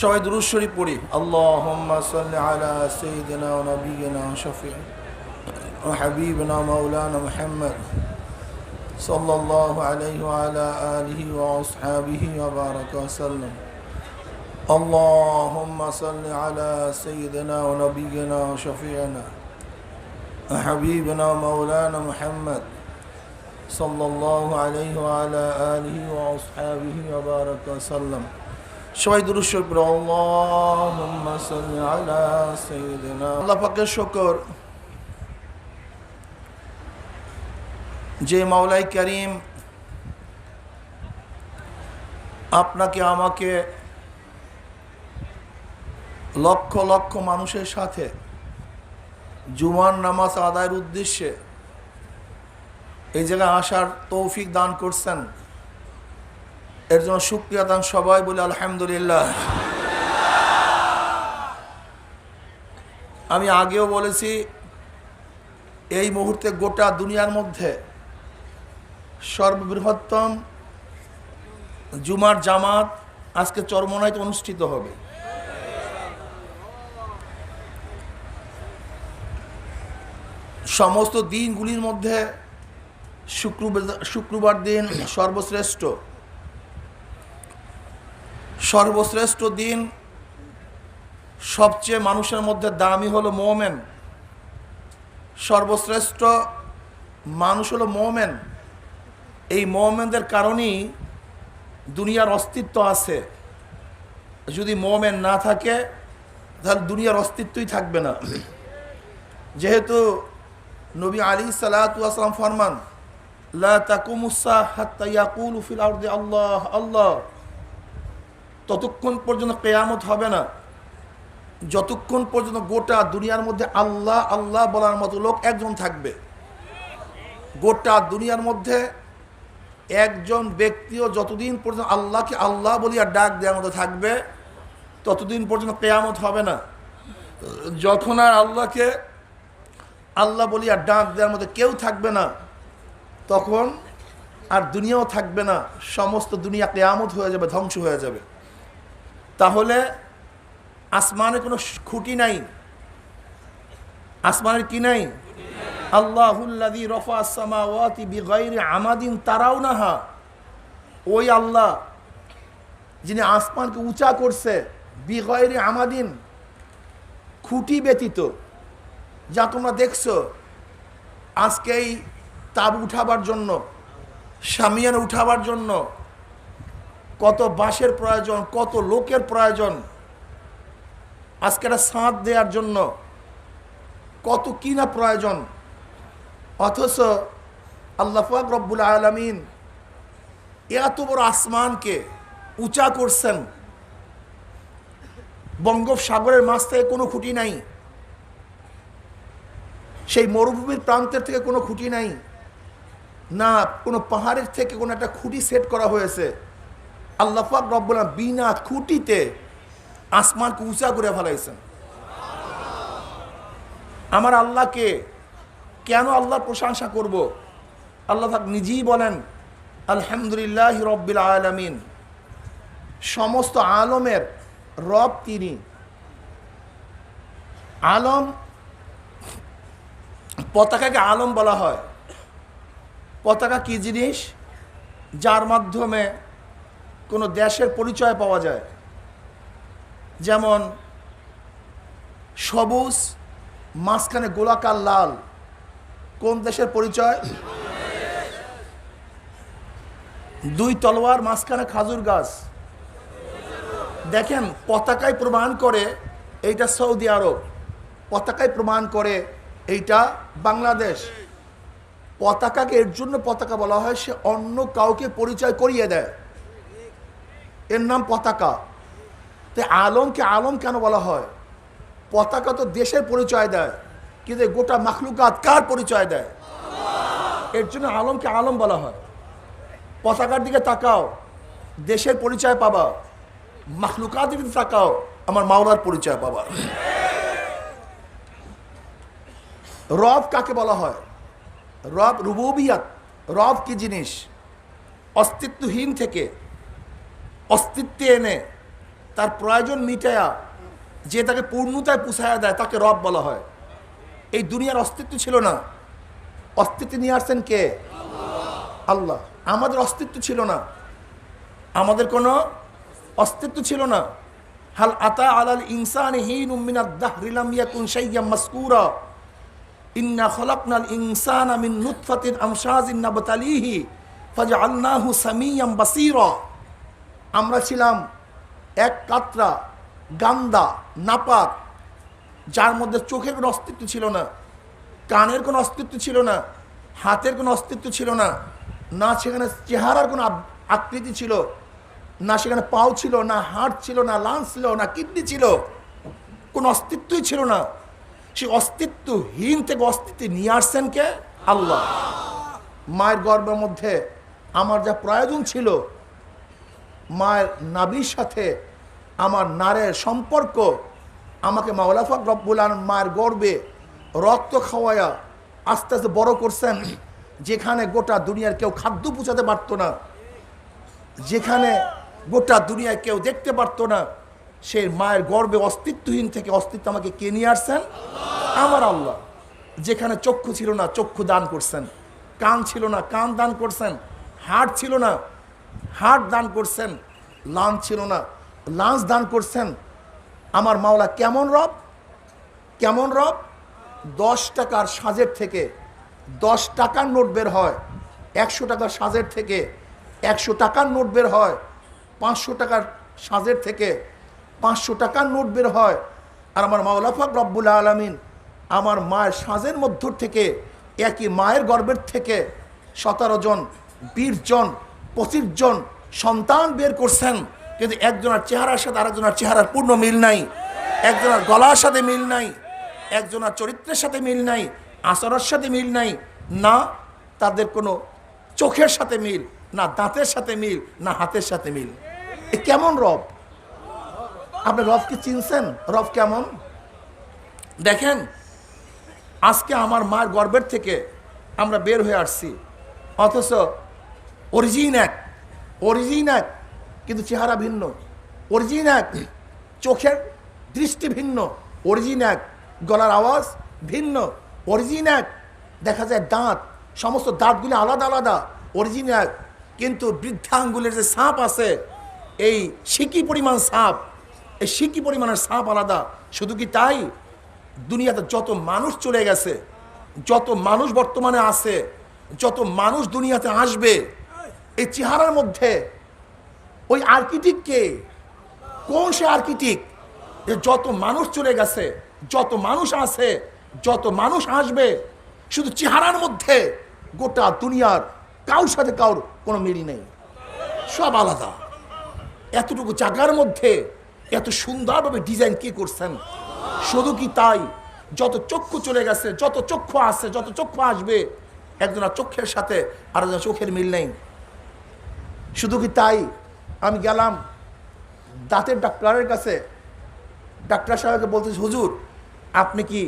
সবাই দুরূদ শরীফ পড়ি। আল্লাহুম্মা সাল্লি আলা সাইয়্যিদিনা ওয়া নাবিয়িনা শাফিঈনা ওয়া হাবিবিনা মাওলানা মুহাম্মদ সাল্লাল্লাহু আলাইহি ওয়া আলা আলিহি ওয়া আসহাবিহি ওয়া বারাকা ওয়া সাল্লাম। আল্লাহুম্মা সাল্লি আলা সাইয়্যিদিনা ওয়া নাবিয়িনা শাফিঈনা ওয়া হাবিবিনা মাওলানা মুহাম্মদ সাল্লাল্লাহু আলাইহি ওয়া আলা আলিহি ওয়া আসহাবিহি ওয়া বারাকা ওয়া সাল্লাম। সবাই দুরূদ শরীফ পড়ো। আল্লাহুম্মা সাল্লি আলা সাইয়্যিদিনা। আল্লাহ পাকের শুকর যে মাওলাই কারীম আপনাকে আমাকে লক্ষ লক্ষ মানুষের সাথে জুমার নামাজ আদায়ের উদ্দেশ্যে এই জায়গায় আসার তৌফিক দান করছেন, এর জন্য শুকরিয়া দান সবাই বলে আলহামদুলিল্লাহ। আমি আগেও বলেছি, এই মুহূর্তে গোটা দুনিয়ার মধ্যে সর্ববৃহত্তম জুমার জামাত আজকে চরমোনাইতে অনুষ্ঠিত হবে। সমস্ত দিনগুলির মধ্যে শুক্রবার দিন সর্বশ্রেষ্ঠ দিন, সবচেয়ে মানুষের মধ্যে দামি হলো মোমেন, সর্বশ্রেষ্ঠ মানুষ হলো মোমেন। এই মোমেনদের কারণেই দুনিয়ার অস্তিত্ব আছে। যদি মোমেন না থাকে তাহলে দুনিয়ার অস্তিত্বই থাকবে না। যেহেতু নবী আলাইহিসসালাতু ওয়াস সালাম ফরমান, লা তাকুমুস সাআহ হাত্তা ইয়াকুলু ফিল আরদি আল্লাহ আল্লাহ, ততক্ষণ পর্যন্ত কিয়ামত হবে না যতক্ষণ পর্যন্ত গোটা দুনিয়ার মধ্যে আল্লাহ আল্লাহ বলার মতো লোক একজন থাকবে। গোটা দুনিয়ার মধ্যে একজন ব্যক্তিও যতদিন পর্যন্ত আল্লাহকে আল্লাহ বলিয়া ডাক দেওয়ার মতো থাকবে ততদিন পর্যন্ত কিয়ামত হবে না। যখন আর আল্লাহকে আল্লাহ বলিয়া ডাক দেওয়ার মতো কেউ থাকবে না, তখন আর দুনিয়াও থাকবে না, সমস্ত দুনিয়া কিয়ামত হয়ে যাবে, ধ্বংস হয়ে যাবে। তাহলে আসমানে কোনো খুঁটি নাই। আসমানের কি নাই? আল্লাহুল্লাযী রাফা'আস সামাওয়াতি বিগাইরি আমাদিন তারাউনাহা, ওই আল্লাহ যিনি আসমানকে উঁচা করছে, বিগাইরি আমাদিন, খুঁটি ব্যতীত। যা তোমরা দেখছো আজকে এই তাবু উঠাবার জন্য, শামিয়ানা উঠাবার জন্য কত বাঁশের প্রয়োজন, কত লোকের প্রয়োজন, আজকে একটা ছাদ দেওয়ার জন্য কত কিনা প্রয়োজন। অথচ আল্লাহ পাক রব্বুল আলামিন এত বড় আসমানকে উঁচা করছেন, বঙ্গোপসাগরের মাছ থেকে কোনো খুঁটি নাই, সেই মরুভূমির প্রান্তের থেকে কোনো খুঁটি নাই, না কোনো পাহাড়ের থেকে কোনো একটা খুঁটি সেট করা হয়েছে। আল্লাহ পাক রব্বুল আলামিন বিনা খুঁটিতে আসমানকে উঁচা করে ফেলাইছেন। আমার আল্লাহকে কেন আল্লাহর প্রশংসা করব? আল্লাহ পাক নিজেই বলেন আলহামদুলিল্লাহি রাব্বিল আলামিন, সমস্ত আলমের রব তিনি। আলম, পতাকাকে আলম বলা হয়। পতাকা কি জিনিস? যার মাধ্যমে কোনো দেশের পরিচয় পাওয়া যায়। যেমন সবুজ, মাঝখানে গোলাকার লাল, কোন দেশের পরিচয়? দুই তলোয়ার, মাঝখানে খাজুর গাছ। দেখেন, পতাকায় প্রমাণ করে এইটা সৌদি আরব, পতাকায় প্রমাণ করে এইটা বাংলাদেশ। পতাকাকে এর জন্য পতাকা বলা হয়, সে অন্য কাউকে পরিচয় করিয়ে দেয়, এর নাম পতাকা। তাই আলমকে আলম কেন বলা হয়? পতাকা তো দেশের পরিচয় দেয়, কিন্তু গোটা মাখলুকাত কার পরিচয় দেয়? এর জন্য আলমকে আলম বলা হয়। পতাকার দিকে তাকাও, দেশের পরিচয় পাবা। মাখলুকাতের দিকে তাকাও, আমার মাওলার পরিচয় পাবা। রব কাকে বলা হয়? রব রুবুবিয়াত। রব কি জিনিস? অস্তিত্বহীন থেকে অস্তিত্বে এনে তার প্রয়োজন মিটায়া যে তাকে পূর্ণতায় পুষায়া দেয় তাকে রব বলা হয়। এই দুনিয়ার অস্তিত্ব ছিল না, অস্তিত্ব নিয়ে আসছেন কে? আল্লাহ। আমাদের অস্তিত্ব ছিল না, আমাদের কোনো অস্তিত্ব ছিল না। হাল আতা আলাল ইনসানি হিনুম মিনাদ দাহরি লাম ইয়াকুন শাইয়্যাম মাসকুরা ইন্না খলাকনাল ইনসানা মিন নুতফাতিন আমশাজিন নাবতালিহি ফাজআলনাহু সামিয়্যাম বাসীরা। আমরা ছিলাম এক কাতরা গান্দা নাপাক, যার মধ্যে চোখের কোনো অস্তিত্ব ছিল না, কানের কোনো অস্তিত্ব ছিল না, হাতের কোনো অস্তিত্ব ছিল না, না সেখানে চেহারার কোনো আকৃতি ছিল, না সেখানে পাও ছিল, না হাড় ছিল, না লাঞ্চ ছিল, না কিডনি ছিল, কোনো অস্তিত্বই ছিল না। সেই অস্তিত্বহীন থেকে অস্তিত্ব নিয়ে আসছেন কে? আল্লাহ। মায়ের গর্ভের মধ্যে আমার যা প্রয়োজন ছিল, মায়ের নাভির সাথে আমার নারের সম্পর্ক, আমাকে মাওলা পাক রব্বুল আলামিন মায়ের গর্ভে রক্ত খাওয়ায়া আস্তে আস্তে বড় করছেন, যেখানে গোটা দুনিয়ার কেউ খাদ্য পৌঁছাতে পারতো না, যেখানে গোটা দুনিয়ায় কেউ দেখতে পারতো না, সেই মায়ের গর্ভে অস্তিত্বহীন থেকে অস্তিত্ব আমাকে কে নিয়ে আসছেন? আমার আল্লাহ। যেখানে চক্ষু ছিল না, চক্ষু দান করছেন, কান ছিল না, কান দান করছেন, হাড় ছিল না, হাড় দান করছেন, লাঞ্চ ছিল না, লাঞ্চ দান করছেন। আমার মাওলা কেমন রব, কেমন রব! 10 টাকার সাজের থেকে 10 টাকার নোট বের হয়, 100 টাকার সাজের থেকে 100 টাকার নোট বের হয়, 500 টাকার সাজের থেকে 500 টাকার নোট বের হয়। আর আমার মাওলা পাক রব্বুল আলামিন আমার মায়ের সাজের মধ্য থেকে, একই মায়ের গর্ভের থেকে 17 জন, 20 জন, 25 জন সন্তান বের করছেন, কিন্তু একজনের চেহারার সাথে আরেকজনের চেহারার পূর্ণ মিল নাই, একজনের গলার সাথে মিল নাই, একজনের চরিত্রের সাথে মিল নাই, আচরণের সাথে মিল নাই, না তাদের কোনো চোখের সাথে মিল, না দাঁতের সাথে মিল, না হাতের সাথে মিল। এ কেমন রব? আপনি রবকে চিনছেন? রব কেমন? দেখেন, আজকে আমার মার গর্ভের থেকে আমরা বের হয়ে আসছি, অথচ অরিজিন এক, অরিজিন এক, কিন্তু চেহারা ভিন্ন। অরিজিন এক, চোখের দৃষ্টি ভিন্ন। অরিজিন এক, গলার আওয়াজ ভিন্ন। অরিজিন এক, দেখা যায় দাঁত, সমস্ত দাঁতগুলি আলাদা আলাদা। অরিজিন এক, কিন্তু বৃদ্ধাঙ্গুলের যে সাপ আছে, এই সিকি পরিমাণ সাপ, এই সিকি পরিমাণের সাপ আলাদা। শুধু কি তাই? দুনিয়াতে যত মানুষ চলে গেছে, যত মানুষ বর্তমানে আছে, যত মানুষ দুনিয়াতে আসবে, এই চেহারার মধ্যে ওই আর্কিটেক্ট কে? কোন সে আর্কিটেক্ট? যত মানুষ চলে গেছে, যত মানুষ আছে, যত মানুষ আসবে, শুধু চেহারার মধ্যে গোটা দুনিয়ার কারোর সাথে কারোর কোনো মিল নেই, সব আলাদা। এতটুকু জায়গার মধ্যে এত সুন্দরভাবে ডিজাইন কে করছেন? শুধু কি তাই? যত চক্ষু চলে গেছে, যত চক্ষু আছে, যত চক্ষু আসবে, একজনের চোখের সাথে আরেকজনের চোখের মিল নেই। শুধু কি তাই? আমি গেলাম দাঁতের ডাক্তারের কাছে, ডাক্তার সাহেবকে বলতেছি, হুজুর আপনি কি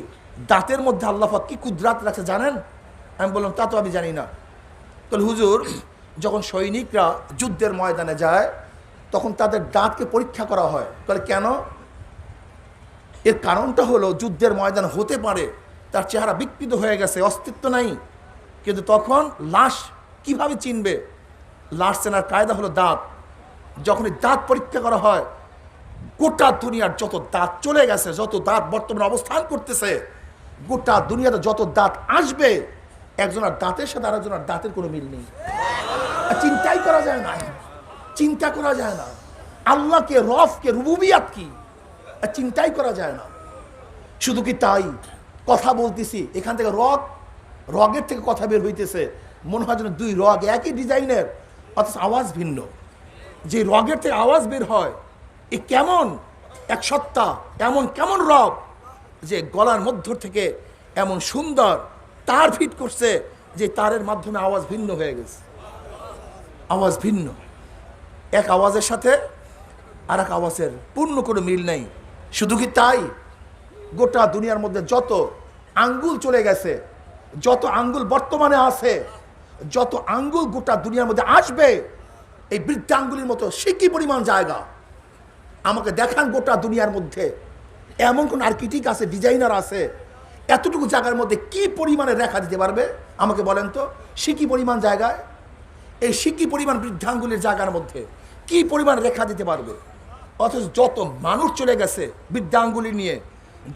দাঁতের মধ্যে আল্লাহ পাক কি কুদরাত রাখছে জানেন? আমি বললাম, তা তো আমি জানি না। তাহলে হুজুর, যখন সৈনিকরা যুদ্ধের ময়দানে যায় তখন তাদের দাঁতকে পরীক্ষা করা হয়। তাহলে কেন? এর কারণটা হলো, যুদ্ধের ময়দান হতে পারে তার চেহারা বিকৃত হয়ে গেছে, অস্তিত্ব নাই, কিন্তু তখন লাশ কিভাবে চিনবে? লাশ চেনার কায়দা হলো দাঁত। যখন এই দাঁত পরীক্ষা করা হয়, গোটা দুনিয়ার যত দাঁত চলে গেছে, যত দাঁত বর্তমানে অবস্থান করতেছে, গোটা দুনিয়াতে যত দাঁত আসবে, একজনের দাঁতের সাথে আরেকজনের দাঁতের কোনো মিল নেই। চিন্তাই করা যায় না, চিন্তা করা যায় না। আল্লাহকে, রবকে, রুবুবিয়াত কি চিন্তাই করা যায় না। শুধু কি তাই? কথা বলতেছি, এখান থেকে রগের থেকে কথা বের হইতেছে, মনে হয় যেন 2 রগ একই ডিজাইনের, অথচ আওয়াজ ভিন্ন। যে রগের থেকে আওয়াজ বের হয়, এ কেমন এক সত্তা, এমন কেমন রব যে গলার মধ্য থেকে এমন সুন্দর তার ফিট করছে, যে তারের মাধ্যমে আওয়াজ ভিন্ন হয়ে গেছে, আওয়াজ ভিন্ন। এক আওয়াজের সাথে আর এক আওয়াজের পূর্ণ কোনো মিল নেই। শুধু কি তাই? গোটা দুনিয়ার মধ্যে যত আঙ্গুল চলে গেছে, যত আঙ্গুল বর্তমানে আছে, যত আঙ্গুল গোটা দুনিয়ার মধ্যে আসবে, এই বৃদ্ধাঙ্গুলির মতো সিকি পরিমাণ জায়গা, আমাকে দেখান গোটা দুনিয়ার মধ্যে এমন কোন আর্কিটেক্ট আছে, ডিজাইনার আছে, এতটুকু জায়গার মধ্যে কি পরিমাণে রেখা দিতে পারবে আমাকে বলেন তো। সিকি পরিমাণ জায়গায়, এই সিকি পরিমাণ বৃদ্ধাঙ্গুলির জায়গার মধ্যে কি পরিমাণ রেখা দিতে পারবে? অথচ যত মানুষ চলে গেছে বৃদ্ধাঙ্গুলি নিয়ে,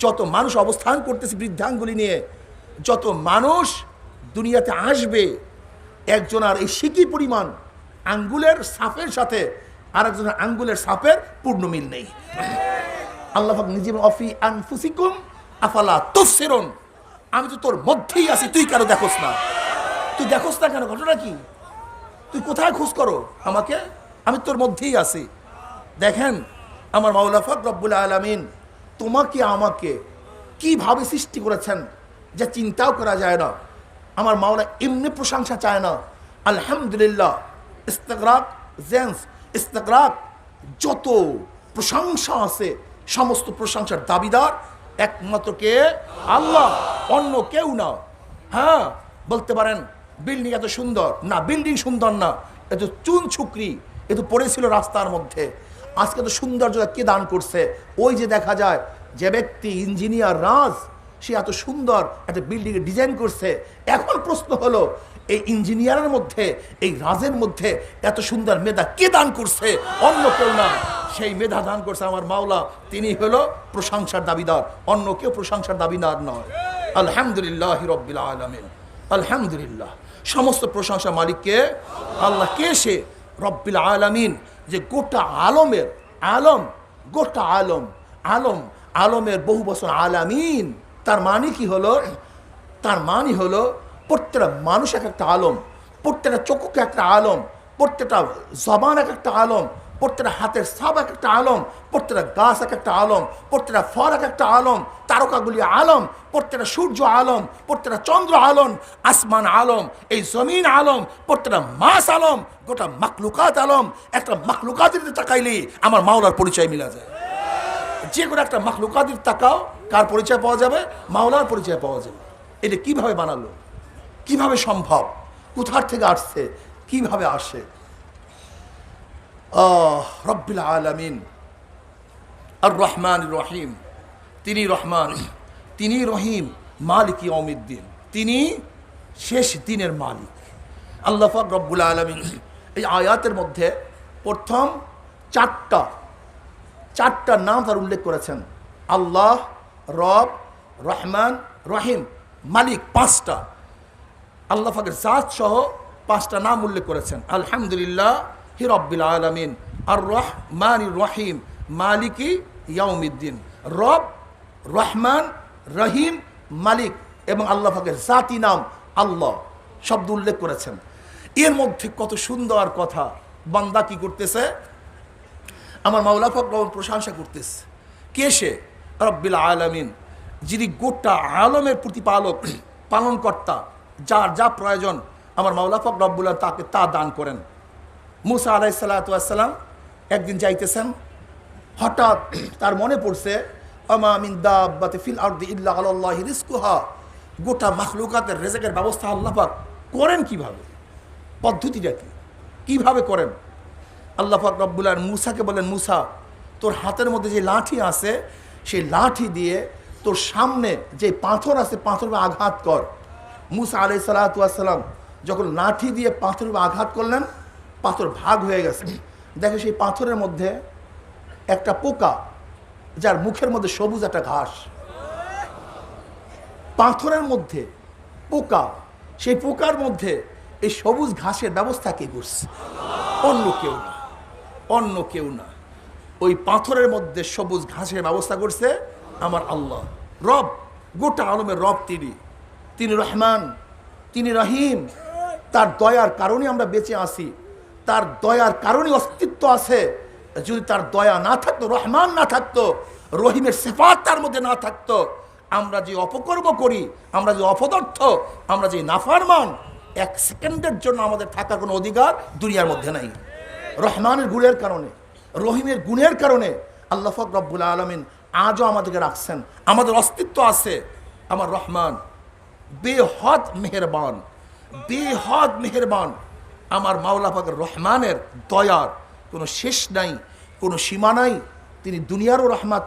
যত মানুষ অবস্থান করতেছে বৃদ্ধাঙ্গুলি নিয়ে, যত মানুষ দুনিয়াতে আসবে, একজন আর এই সিকি পরিমাণ আঙ্গুলের সাপের সাথে আরেকজনের আঙ্গুলের সাপের পূর্ণ মিল নেই। আল্লাহ পাক নিজে অফি আনফুসিকুম আফালা তুবসিরুন, আমি তো তোর মধ্যেই আছি, তুই কেন দেখোস না? তুই দেখোস না কেন? ঘটনা কি? তুই কোথায় খোঁজ করো আমাকে? আমি তোর মধ্যেই আছি। দেখেন আমার মাওলা পাক রব্বুল আলামিন তোমাকে আমাকে কিভাবে সৃষ্টি করেছেন যা চিন্তাও করা যায় না। আমার মাওলা এমনি প্রশংসা চায় না। আলহামদুলিল্লাহ, ইস্তেগরাক, জেন্স ইস্তেগরাক, যত প্রশংসা আছে সমস্ত প্রশংসার দাবিদার একমাত্র কে? আল্লাহ, অন্য কেউ না। হ্যাঁ, বলতে পারেন বিল্ডিং এত সুন্দর না, বিল্ডিং সুন্দর না, এত চুন ছুকরি এ তো পড়েছিল রাস্তার মধ্যে। আজকে তো সৌন্দর্যতা কে দান করছে? ওই যে দেখা যায় যে ব্যক্তি ইঞ্জিনিয়ার রাজ, সে এত সুন্দর একটা বিল্ডিংয়ের ডিজাইন করছে। এখন প্রশ্ন হলো এই ইঞ্জিনিয়ারের মধ্যে, এই রাজের মধ্যে এত সুন্দর মেধা কে দান করছে? অন্য কেউ না, সেই মেধা দান করছে আমার মাওলা। তিনি হলো প্রশংসার দাবিদার, অন্য কেউ প্রশংসার দাবিদার নয়। আলহামদুলিল্লাহ রব্বিল আলামিন, আলহামদুলিল্লাহ, সমস্ত প্রশংসা মালিককে। আল্লাহ কে? সে রব্বিল আলামিন, যে গোটা আলমের আলম, গোটা আলম, আলম আলমের বহু বছর আলামিন। তার মানে কি হলো? তার মানে হলো প্রত্যেকটা মানুষ এক একটা আলম, প্রত্যেকটা চক্ষুকে একটা আলম, প্রত্যেকটা জবান এক একটা আলম, প্রত্যেকটা হাতের সাব এক একটা আলম, প্রত্যেকটা গাছ এক একটা আলম, প্রত্যেকটা ফল এক একটা আলম, তারকাগুলি আলম, প্রত্যেকটা সূর্য আলম, প্রত্যেকটা চন্দ্র আলম, আসমান আলম, এই জমিন আলম, প্রত্যেকটা মাছ আলম, গোটা মাখলুকাত আলম। একটা মাখলুকাতের তাকাইলে আমার মাওলার পরিচয় মিলা যায়। যে কোনো একটা মাখলুকাতের তাকাও, কার পরিচয় পাওয়া যাবে? মাওলার পরিচয় পাওয়া যাবে। এটা কিভাবে বানালো? কিভাবে সম্ভব? কোথার থেকে আসছে? কিভাবে আসে? রব্বিল আলামিন আর রহমান রহিম, তিনি রহমান, তিনি রহিম, মালিক ইয়াউমিদ্দিন, তিনি শেষ দিনের মালিক। আল্লাহ পাক রব্বুল আলামিন এই আয়াতের মধ্যে প্রথম চারটা নাম তার উল্লেখ করেছেন। আল্লাহ, রব, রহমান, রহিম, মালিক, পাঁচটা। আল্লাহ পাকের জাত সহ পাঁচটা নাম উল্লেখ করেছেন। আলহামদুলিল্লাহ হি রব্বিল আলামিন, আর রহমান রহিম, মালিকি ইয়াউমিদ্দিন। রব, রহমান, রহিম, মালিক এবং আল্লাহ পাকের জাতি নাম আল্লাহ শব্দ উল্লেখ করেছেন। এর মধ্যে কত সুন্দর কথা। বান্দা কি করতেছে? আমার মাওলা পাক প্রশংসা করতেছে। কে সে? রব্বিল আলামিন, যিনি গোটা আলমের প্রতিপালক, পালনকর্তা, যার যা প্রয়োজন আমার মাওলা পাক রব্বুল আলামিন তাকে তা দান করেন। মুসা আলাইহিস সালাতু ওয়াস সালাম একদিন যাইতেছেন, হঠাৎ তার মনে পড়ছে আমা মিন দাব্বাতিন ফিল আরদি ইল্লা আলাল্লাহি রিজকুহা, গোটা মাখলুকাতের রিজকের ব্যবস্থা আল্লাহ পাক করেন কিভাবে? পদ্ধতিটা কি? কিভাবে করেন? আল্লাহ পাক রব্বুল আলামিন মুসাকে বলেন, মুসা, তোর হাতের মধ্যে যে লাঠি আছে সেই লাঠি দিয়ে তোর সামনে যে পাথর আছে পাথরে আঘাত কর। মুসা আলাইহিস সালাতু ওয়াস সালাম যখন লাঠি দিয়ে পাথরে আঘাত করলেন, পাথর ভাগ হয়ে গেছে। দেখে সেই পাথরের মধ্যে একটা পোকা, যার মুখের মধ্যে সবুজ একটা ঘাস। পাথরের মধ্যে পোকা, সেই পোকার মধ্যে এই সবুজ ঘাসের ব্যবস্থা কে করছে? অন্য কেউ না, অন্য কেউ না। ওই পাথরের মধ্যে সবুজ ঘাসের ব্যবস্থা করছে আমার আল্লাহ। রব, গোটা আলমের রব তিনি। তিনি রহমান, তিনি রহিম। তার দয়ার কারণে আমরা বেঁচে আছি, তার দয়ার কারণে অস্তিত্ব আছে। যদি তার দয়া না থাকতো, রহমান না থাকতো, রহিমের সিফাত তার মধ্যে না থাকতো, আমরা যে অপকর্ম করি, আমরা যে অপদার্থ, আমরা যে নাফরমান, এক সেকেন্ডের জন্য আমাদের থাকার কোনো অধিকার দুনিয়ার মধ্যে নাই। রহমানের গুণের কারণে, রহিমের গুণের কারণে আল্লাহ পাক রব্বুল আলামিন আজও আমাদেরকে রাখছেন, আমাদের অস্তিত্ব আছে। আমার রহমান বেহদ মেহেরবান, বেহদ মেহেরবান। আমার মাওলা পাকের রহমানের দয়ার কোনো শেষ নাই, কোনো সীমা নাই। তিনি দুনিয়ারও রহমত,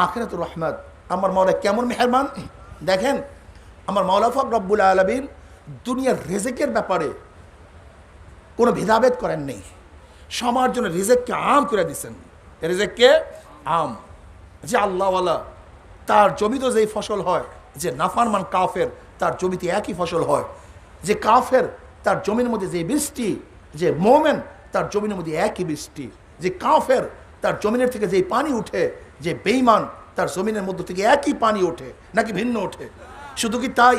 আখিরাতুর রহমত। আমার মাওলা কেমন মেহেরবান দেখেন। আমার মাওলা পাক রব্বুল আলামিন দুনিয়ার রিজিকের ব্যাপারে কোনো ভেদাভেদ করেন নেই। সবার জন্য রিজিককে আম করে দিচ্ছেন। রিজিককে আম, যে আল্লাহওয়ালা তার জমিতে যেই ফসল হয়, যে নাফরমান কাফের তার জমিতে একই ফসল হয়। যে কাফের তার জমির মধ্যে যে বৃষ্টি, যে মোমেন তার জমির মধ্যে একই বৃষ্টি। যে কাফের তার জমিনের থেকে যেই পানি উঠে, যে বেঈমান তার জমিনের মধ্য থেকে একই পানি ওঠে, নাকি ভিন্ন ওঠে? শুধু কি তাই,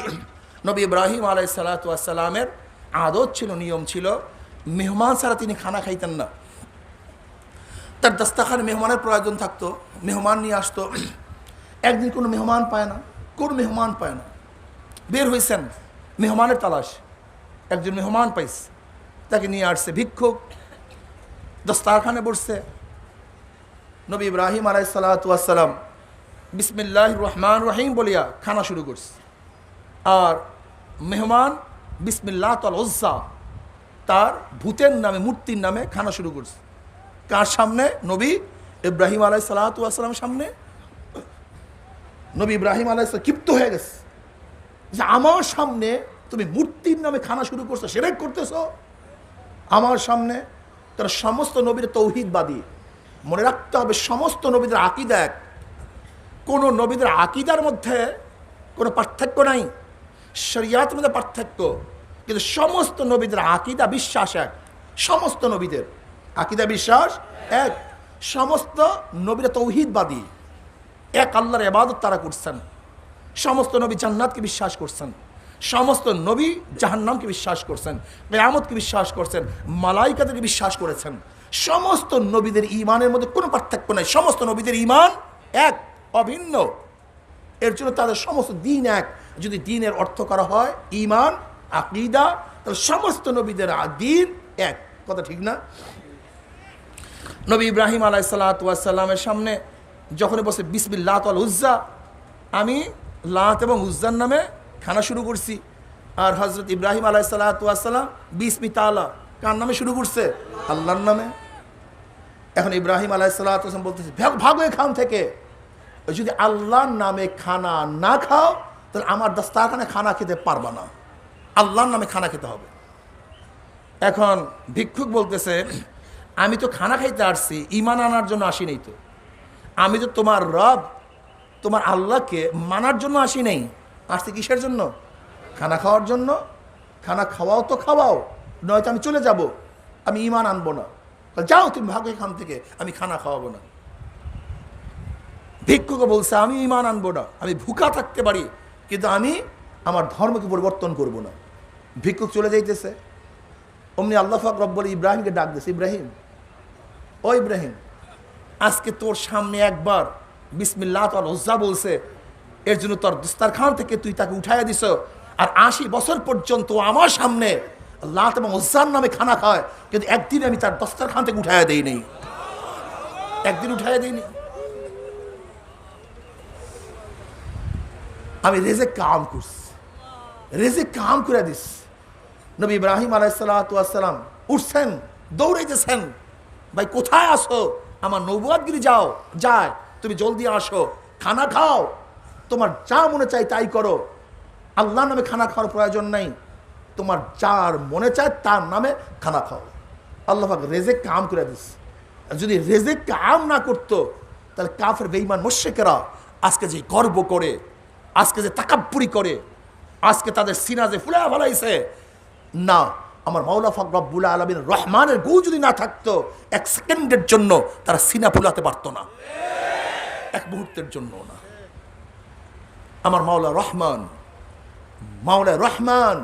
নবী ইব্রাহিম আলাইহিস সালাতু ওয়াস সালামের আদত ছিল, নিয়ম ছিল, মেহমান ছাড়া তিনি খানা খাইতেন না। তার দাস্তারখানে মেহমানের প্রয়োজন থাকতো, মেহমান নিয়ে আসতো। একদিন কোনো মেহমান পায় না, কোন মেহমান পায় না, বের হয়েছেন মেহমানের তালাশ। একজন মেহমান পাইছে, তাকে নিয়ে আসছে ভিক্ষুক, দাস্তারখানে বসছে। নবী ইব্রাহিম আলাইহিস সালাতু ওয়াস সালাম বিসমিল্লাহির রহমানির রহিম বলিয়া খানা শুরু করছে। আর মেহমান বিসমিল্লাতুল উজ্জা, তার ভূতের নামে, মূর্তির নামে খানা শুরু করছে। কার সামনে? নবী ইব্রাহিম আলাইহিস সালাতু ওয়াস সালামের সামনে। নবী ইব্রাহিম আলাইহিস সালাম ক্ষিপ্ত হয়ে গেছে যে আমার সামনে তুমি মূর্তির নামে খানা শুরু করছো, শিরক করতেছো আমার সামনে। তারা সমস্ত নবীর তৌহিদবাদী। মনে রাখতে হবে সমস্ত নবীদের আকীদা এক। কোনো নবীদের আকীদার মধ্যে কোনো পার্থক্য নাই, শরিয়াতের মধ্যে পার্থক্য, কিন্তু সমস্ত নবীদের আকীদা বিশ্বাস এক। সমস্ত নবীদের আকীদা বিশ্বাস এক। সমস্ত নবীরা তৌহিদবাদী, এক আল্লাহর ইবাদত তারা করছেন। সমস্ত নবী জান্নাতকে বিশ্বাস করছেন, সমস্ত নবী জাহান্নামকে বিশ্বাস করছেন, কিয়ামতকে বিশ্বাস করছেন, মালাইকাদেরকে বিশ্বাস করেছেন। সমস্ত নবীদের ঈমানের মধ্যে কোনো পার্থক্য নাই, সমস্ত নবীদের ঈমান এক, অভিন্ন। এর জন্য তাদের সমস্ত দিন এক। যদি দিনের অর্থ করা হয় ঈমান, আকীদা, তাহলে সমস্ত নবীদের দিন এক। কথা ঠিক না? নবী ইব্রাহিম আলাইহিস সালাতু ওয়াস সালামের সামনে যখন বসে বিসমিল্লাতুল উজ্জা, আমি লাত এবং উজ্জার নামে খানা শুরু করছি। আর হযরত ইব্রাহিম আলাইহিস সালাতু ওয়াস সালাম বিসমি তাআলা কার নামে শুরু করছে? আল্লাহর নামে। এখন ইব্রাহিম আলাইহিস সালাতু ওয়াস সালাম বলতেছে ভাগো এখান থেকে। যদি আল্লাহর নামে খানা না খাও তাহলে আমার দাস্তারখানে খানা খেতে পারবা না, আল্লাহর নামে খানা খেতে হবে। এখন ভিক্ষুক বলতেছে আমি তো খানা খাইতে আসছি, ঈমান আনার জন্য আসি নাই তো। আমি তো তোমার রব, তোমার আল্লাহকে মানার জন্য আসি নাই। আসছি কিসের জন্য? খানা খাওয়ার জন্য। খানা খাওয়াও তো খাওয়াও, নয়তো আমি চলে যাব, আমি ঈমান আনবো না। যাও তুমি ভাগো এখান থেকে, আমি খানা খাওয়াবো না। ভিক্ষুকে বলছে আমি ঈমান আনবো না, আমি ভুকা থাকতে পারি, কিন্তু আমি আমার ধর্মকে পরিবর্তন করব না। ভিক্ষুক চলে যাইতেছে, অমনি আল্লাহ পাক রব্বুল ইব্রাহিমকে ডাক দিয়েছে, ইব্রাহিম, ও ইব্রাহিম, আজকে তোর সামনে একবার বিসমিল্লাতুল উজ্জা বলছে, এর জন্য তোর দাস্তারখান থেকে তুই তাকে উঠাইয়া দিছ। আর 80 বছর পর্যন্ত আমার সামনে লাত এবং উজ্জার নামে খানা খায়, কিন্তু একদিন আমি তার দাস্তারখান থেকে উঠাইয়া দেই নাই, একদিন উঠাইয়া দিইনি। আমি রিজিক কাম করছি, রিজিক কাম করে দিস। নবী ইব্রাহিম আলাইহিস সালাতু ওয়াস সালাম উঠছেন, দৌড়াইতেছেন, ভাই কোথায় আসো? আমার নবুয়তগিরি যাও, যায়, তুমি জলদি আসো, খানা খাও, তোমার যা মনে চাই তাই করো, আল্লাহর নামে খানা খাওয়ার প্রয়োজন নাই, তোমার যার মনে চায় তার নামে খানা খাও। আল্লাহ পাক রিজিক কাম করে দিস। যদি রিজিক কাম না করতো তাহলে কাফের বেঈমান মুশরিকরা আজকে যে গর্ব করে, আজকে যে তাকাব্বুরি করে, আজকে তাদের সিনা যে ফুলা ফেলাইছে, না, আমার মাওলা পাক রব্বুল আলামিন রহমানের গু যদি না থাকতো, এক সেকেন্ডের জন্য তারা সিনা ফুলাতে পারতো না, এক মুহূর্তের জন্য না। আমার মাওলা রহমান, মাওলা রহমান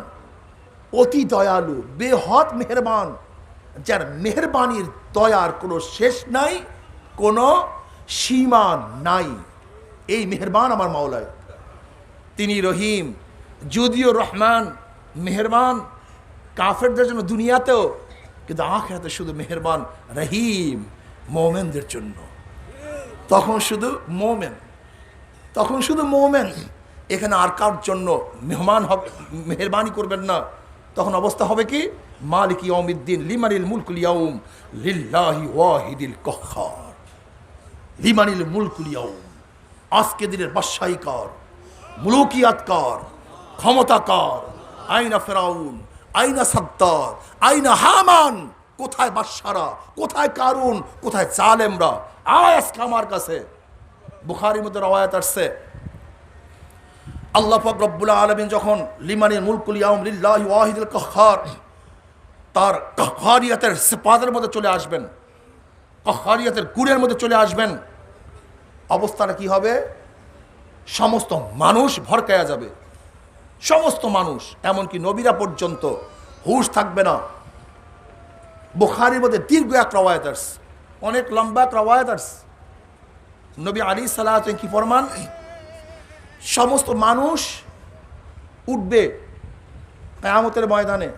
অতি দয়ালু, বেহদ মেহেরবান, যার মেহেরবানির দয়ার কোনো শেষ নাই, কোনো সীমা নাই। এই মেহেরবান আমার মাওলায়, তিনি রহিম। যদিও রহমান মেহেরবান কাফেরদের জন্য দুনিয়াতেও, কিন্তু আখিরাতে শুধু মেহেরবান রহিম মোমেনদের জন্য। তখন শুধু মোমেন, তখন শুধু মোমেন, এখানে আর কার জন্য মেহমান হবে, মেহেরবানি করবেন না। তখন অবস্থা হবে কি? মালিক ইয়াউমিদ্দিন লিমানিল মুলকুল ইয়াউম লিল্লাহি ওয়াহিদিল কাহ্হার। লিমানিল মুলকুল ইয়াউম, আজকে দিনের বাদশাহী কার, মুলুকিয়াত কার, ক্ষমতা কার? আইনা ফেরাউন, আইনা সাদ্দার, আইনা হামান? কোথায় বাদশারা, কোথায় কারুন, কোথায় জালেমরা? আয় আজকে আমার কাছে। বুখারীর মধ্যে রওয়ায়াত আসছে, আল্লাহ পাক রব্বুল আলামিন যখন লিমানিল মুলকুল ইয়াউম লিল্লাহি ওয়াহিদুল কাহ্হার, তার কাহ্হারিয়াতের সিফাতের মধ্যে চলে আসবেন, কাহ্হারিয়াতের গুণের মধ্যে চলে আসবেন, অবস্থাটা কি হবে? সমস্ত মানুষ ভরকায়া যাবে, সমস্ত মানুষ, এমনকি নবীরা পর্যন্ত হুঁশ থাকবে না। বুখারীর মধ্যে দীর্ঘ এক রওয়ায়াত আছে, অনেক লম্বা এক রওয়ায়াত আছে। নবী আলাইহিস সালাতু কি ফরমান? সমস্ত মানুষ উঠবে কিয়ামতের ময়দানে,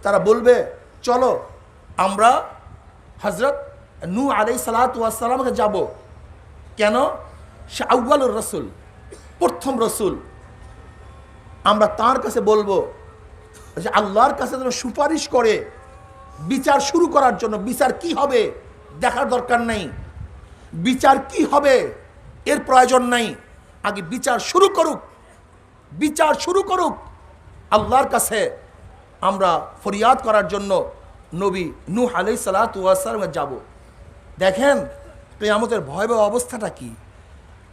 তারা বলবে চলো আমরা হযরত নূহ আলাইহিস সালাতু ওয়াস সালামকে যাব। কেন? সে আউয়ালুর রাসূল, প্রথম রসুল। আমরা তার কাছে বলবো যে আল্লাহর কাছে যেন সুপারিশ করে বিচার শুরু করার জন্য। বিচার কি হবে দেখার দরকার নেই, বিচার কি হবে এর প্রয়োজন নাই, আগে বিচার শুরু করুক, বিচার শুরু করুক। আল্লাহর কাছে আমরা ফরিয়াদ করার জন্য নবী নূহ আলাইহিস সালাতু ওয়াস সালামে যাব। দেখেন কিয়ামতের ভয়াবহ অবস্থাটা কি,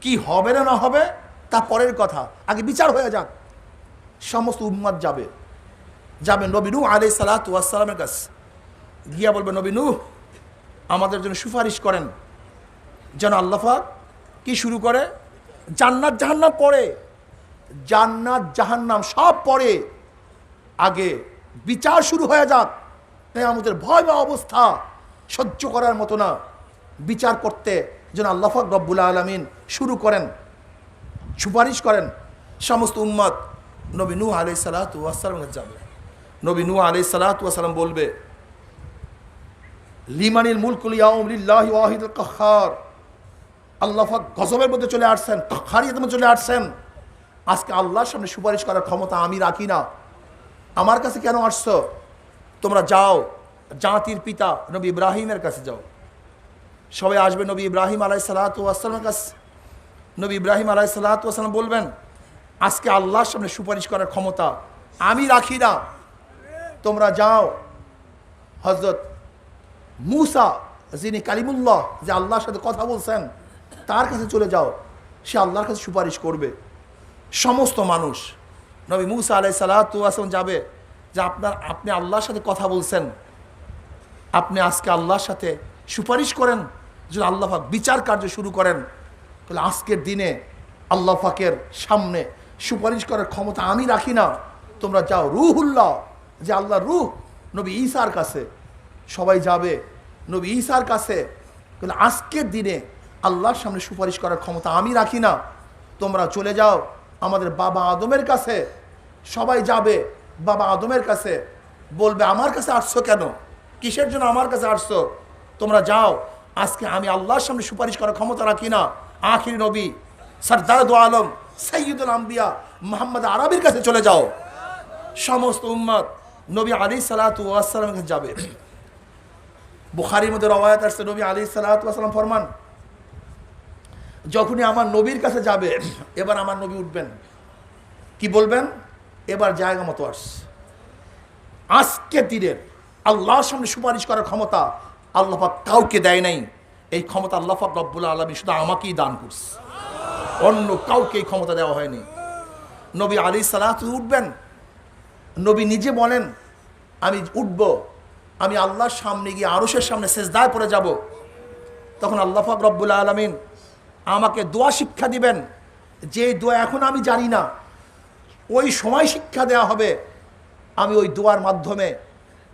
কি হবে না না হবে তা পরের কথা, আগে বিচার হয়ে যাক। সমস্ত উম্মত যাবে, যাবে নবী নূহ আলাইহিস সালাতু ওয়াস সালামের কাছে, গিয়া বলবে নবী নূহ আমাদের জন্য সুপারিশ করেন যেন আল্লাহ পাক কি শুরু করে? জান্নাত জাহান্নাম পড়ে, জান্নাত জাহান্নাম সব পড়ে, আগে বিচার শুরু হয়ে যাক। কিয়ামতের ভয়াবহ অবস্থা সহ্য করার মতো না, বিচার করতে যেন আল্লাহ পাক রব্বুল আলামিন শুরু করেন, সুপারিশ করেন। সমস্ত উম্মত নবী নূহ আলাইহিস সালাতু ওয়াস সালামের যাবে। নবী নূহ আলাইহিস সালাতু ওয়াস সালাম বলবে লিমানিল মুলকুল ইয়াউম লিল্লাহি ওয়াহিদুল কাহ্হার। আল্লাহ পাক গজবের মধ্যে চলে আসছেন, কাহ্হারিয়াতের মধ্যে চলে আসছেন। আজকে আল্লাহর সামনে সুপারিশ করার ক্ষমতা আমি রাখি না। আমার কাছে কেন আসছো? তোমরা যাও জাতির পিতা নবী ইব্রাহিমের কাছে যাও। সবাই আসবে নবী ইব্রাহিম আলাইহিস সালাতু ওয়াস সালামের কাছে। নবী ইব্রাহিম আলাইহিস সালাতু ওয়াস সালাম বলবেন আজকে আল্লাহর সামনে সুপারিশ করার ক্ষমতা আমি রাখি না, তোমরা যাও হযরত মূসা যিনি কালিমুল্লাহ, যে আল্লাহর সাথে কথা বলছেন, তার কাছে চলে যাও, সে আল্লাহর কাছে সুপারিশ করবে। সমস্ত মানুষ নবী মূসা আলাইহিস সালাতু ওয়াস সালাম যাবে যে আপনি আল্লাহর সাথে কথা বলছেন, আপনি আজকে আল্লাহর সাথে সুপারিশ করেন যদি আল্লাহ পাক বিচার কার্য শুরু করেন। তাহলে আজকের দিনে আল্লাহ পাকের সামনে সুপারিশ করার ক্ষমতা আমি রাখি না, তোমরা যাও রুহুল্লাহ, যে আল্লাহর রূহ, নবী ঈসার কাছে। সবাই যাবে নবী ঈসার কাছে। তাহলে আজকের দিনে আল্লাহর সামনে সুপারিশ করার ক্ষমতা আমি রাখি না, তোমরা চলে যাও আমাদের বাবা আদমের কাছে। সবাই যাবে বাবা আদমের কাছে, বলবে আমার কাছে আসছো কেন, কিসের জন্য আমার কাছে আসছো? তোমরা যাও, আজকে আমি আল্লাহর সামনে সুপারিশ করার ক্ষমতা রাখি না। আখির নবী সরদার দু আলম সাইয়্যিদুল আম্বিয়া মুহাম্মদ আরবির কাছে চলে যাও। সমস্ত উম্মত নবী আলাইহিস সালাতু ওয়াস সালামের কাছে যাবে। বুখারীর মধ্যে রওয়ায়াত আছে, নবী আলাইহিস সালাতু ওয়াস সালাম ফরমান যখনই আমার নবীর কাছে যাবে, এবার আমার নবী উঠবেন, কি বলবেন? এবার জায়গা মতো আস। আজকে দিনের আল্লাহর সামনে সুপারিশ করার ক্ষমতা আল্লাহ পাক কাউকে দেয় নাই। এই ক্ষমতা আল্লাহ পাক রব্বুল আলামিন শুধু আমাকেই দান করছে, অন্য কাউকে এই ক্ষমতা দেওয়া হয়নি। নবী আলাইহিস সালাতু উঠবেন, নবী নিজে বলেন আমি উঠব, আমি আল্লাহর সামনে গিয়ে আরশের সামনে সেজদায় পড়ে যাব। তখন আল্লাহ পাক রব্বুল আলামিন আমাকে দোয়া শিক্ষা দিবেন, যে দোয়া এখন আমি জানি না, ওই সময় শিক্ষা দেওয়া হবে। আমি ওই দোয়ার মাধ্যমে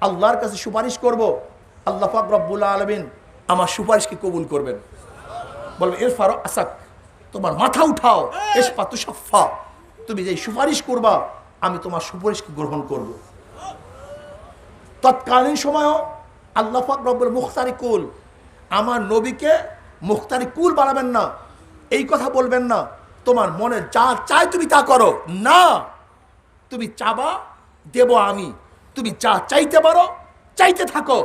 আল্লাহর কাছে সুপারিশ করব, আল্লাহ পাক রব্বুল আলামিন আমার সুপারিশকে কবুল করবেন। বলবে ইরফা আসাক, তোমার মাথা উঠাও, ইশফা তুশাফা, তুমি যে সুপারিশ করবা আমি তোমার সুপারিশকে গ্রহণ করব। তৎকালীন সময়ও আল্লাহ পাক রব্বুল মুখতারি কুল, আমার নবীকে মুখতারি কুল বানাবেন না, এই কথা বলবেন না তোমার মনে যা চাই তুমি তা করো না, তুমি চাবা দেব আমি, তুমি যা চাইতে পারো চাইতে থাকো,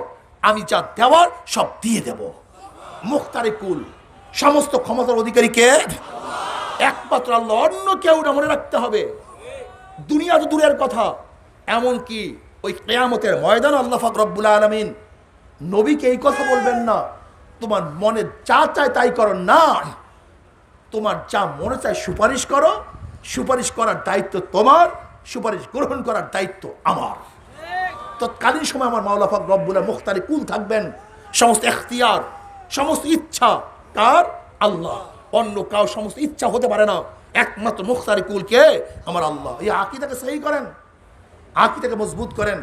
আমি যা দেওয়ার সব দিয়ে দেব। মুখতারি কুল, সমস্ত ক্ষমতার অধিকারী কে? একমাত্র আল্লাহ, অন্য কেউ না, মনে রাখতে হবে। দুনিয়া তো দূরের কথা, এমনকি ওই কিয়ামতের ময়দান আল্লাহ পাক রব্বুল আলামিন নবীকে এই কথা বলবেন না তোমার মনে যা চায় তাই করো, না, তোমার যা মনে চায় সুপারিশ করো, সুপারিশ করার দায়িত্ব তোমার, সুপারিশ গ্রহণ করার দায়িত্ব আমার। তৎকালীন সময় আমার মাওলা পাক রব্বুল মুখতারি কুল থাকবেন, সমস্ত এখতিয়ার, সমস্ত ইচ্ছা কার? আল্লাহ। অন্য কাউ সমস্ত ইচ্ছা হতে পারে না, একমাত্র মুখতারি কুল কে? আমার আল্লাহ। এই আকীদাকে সহি করেন, আকীদাকে মজবুত করেন।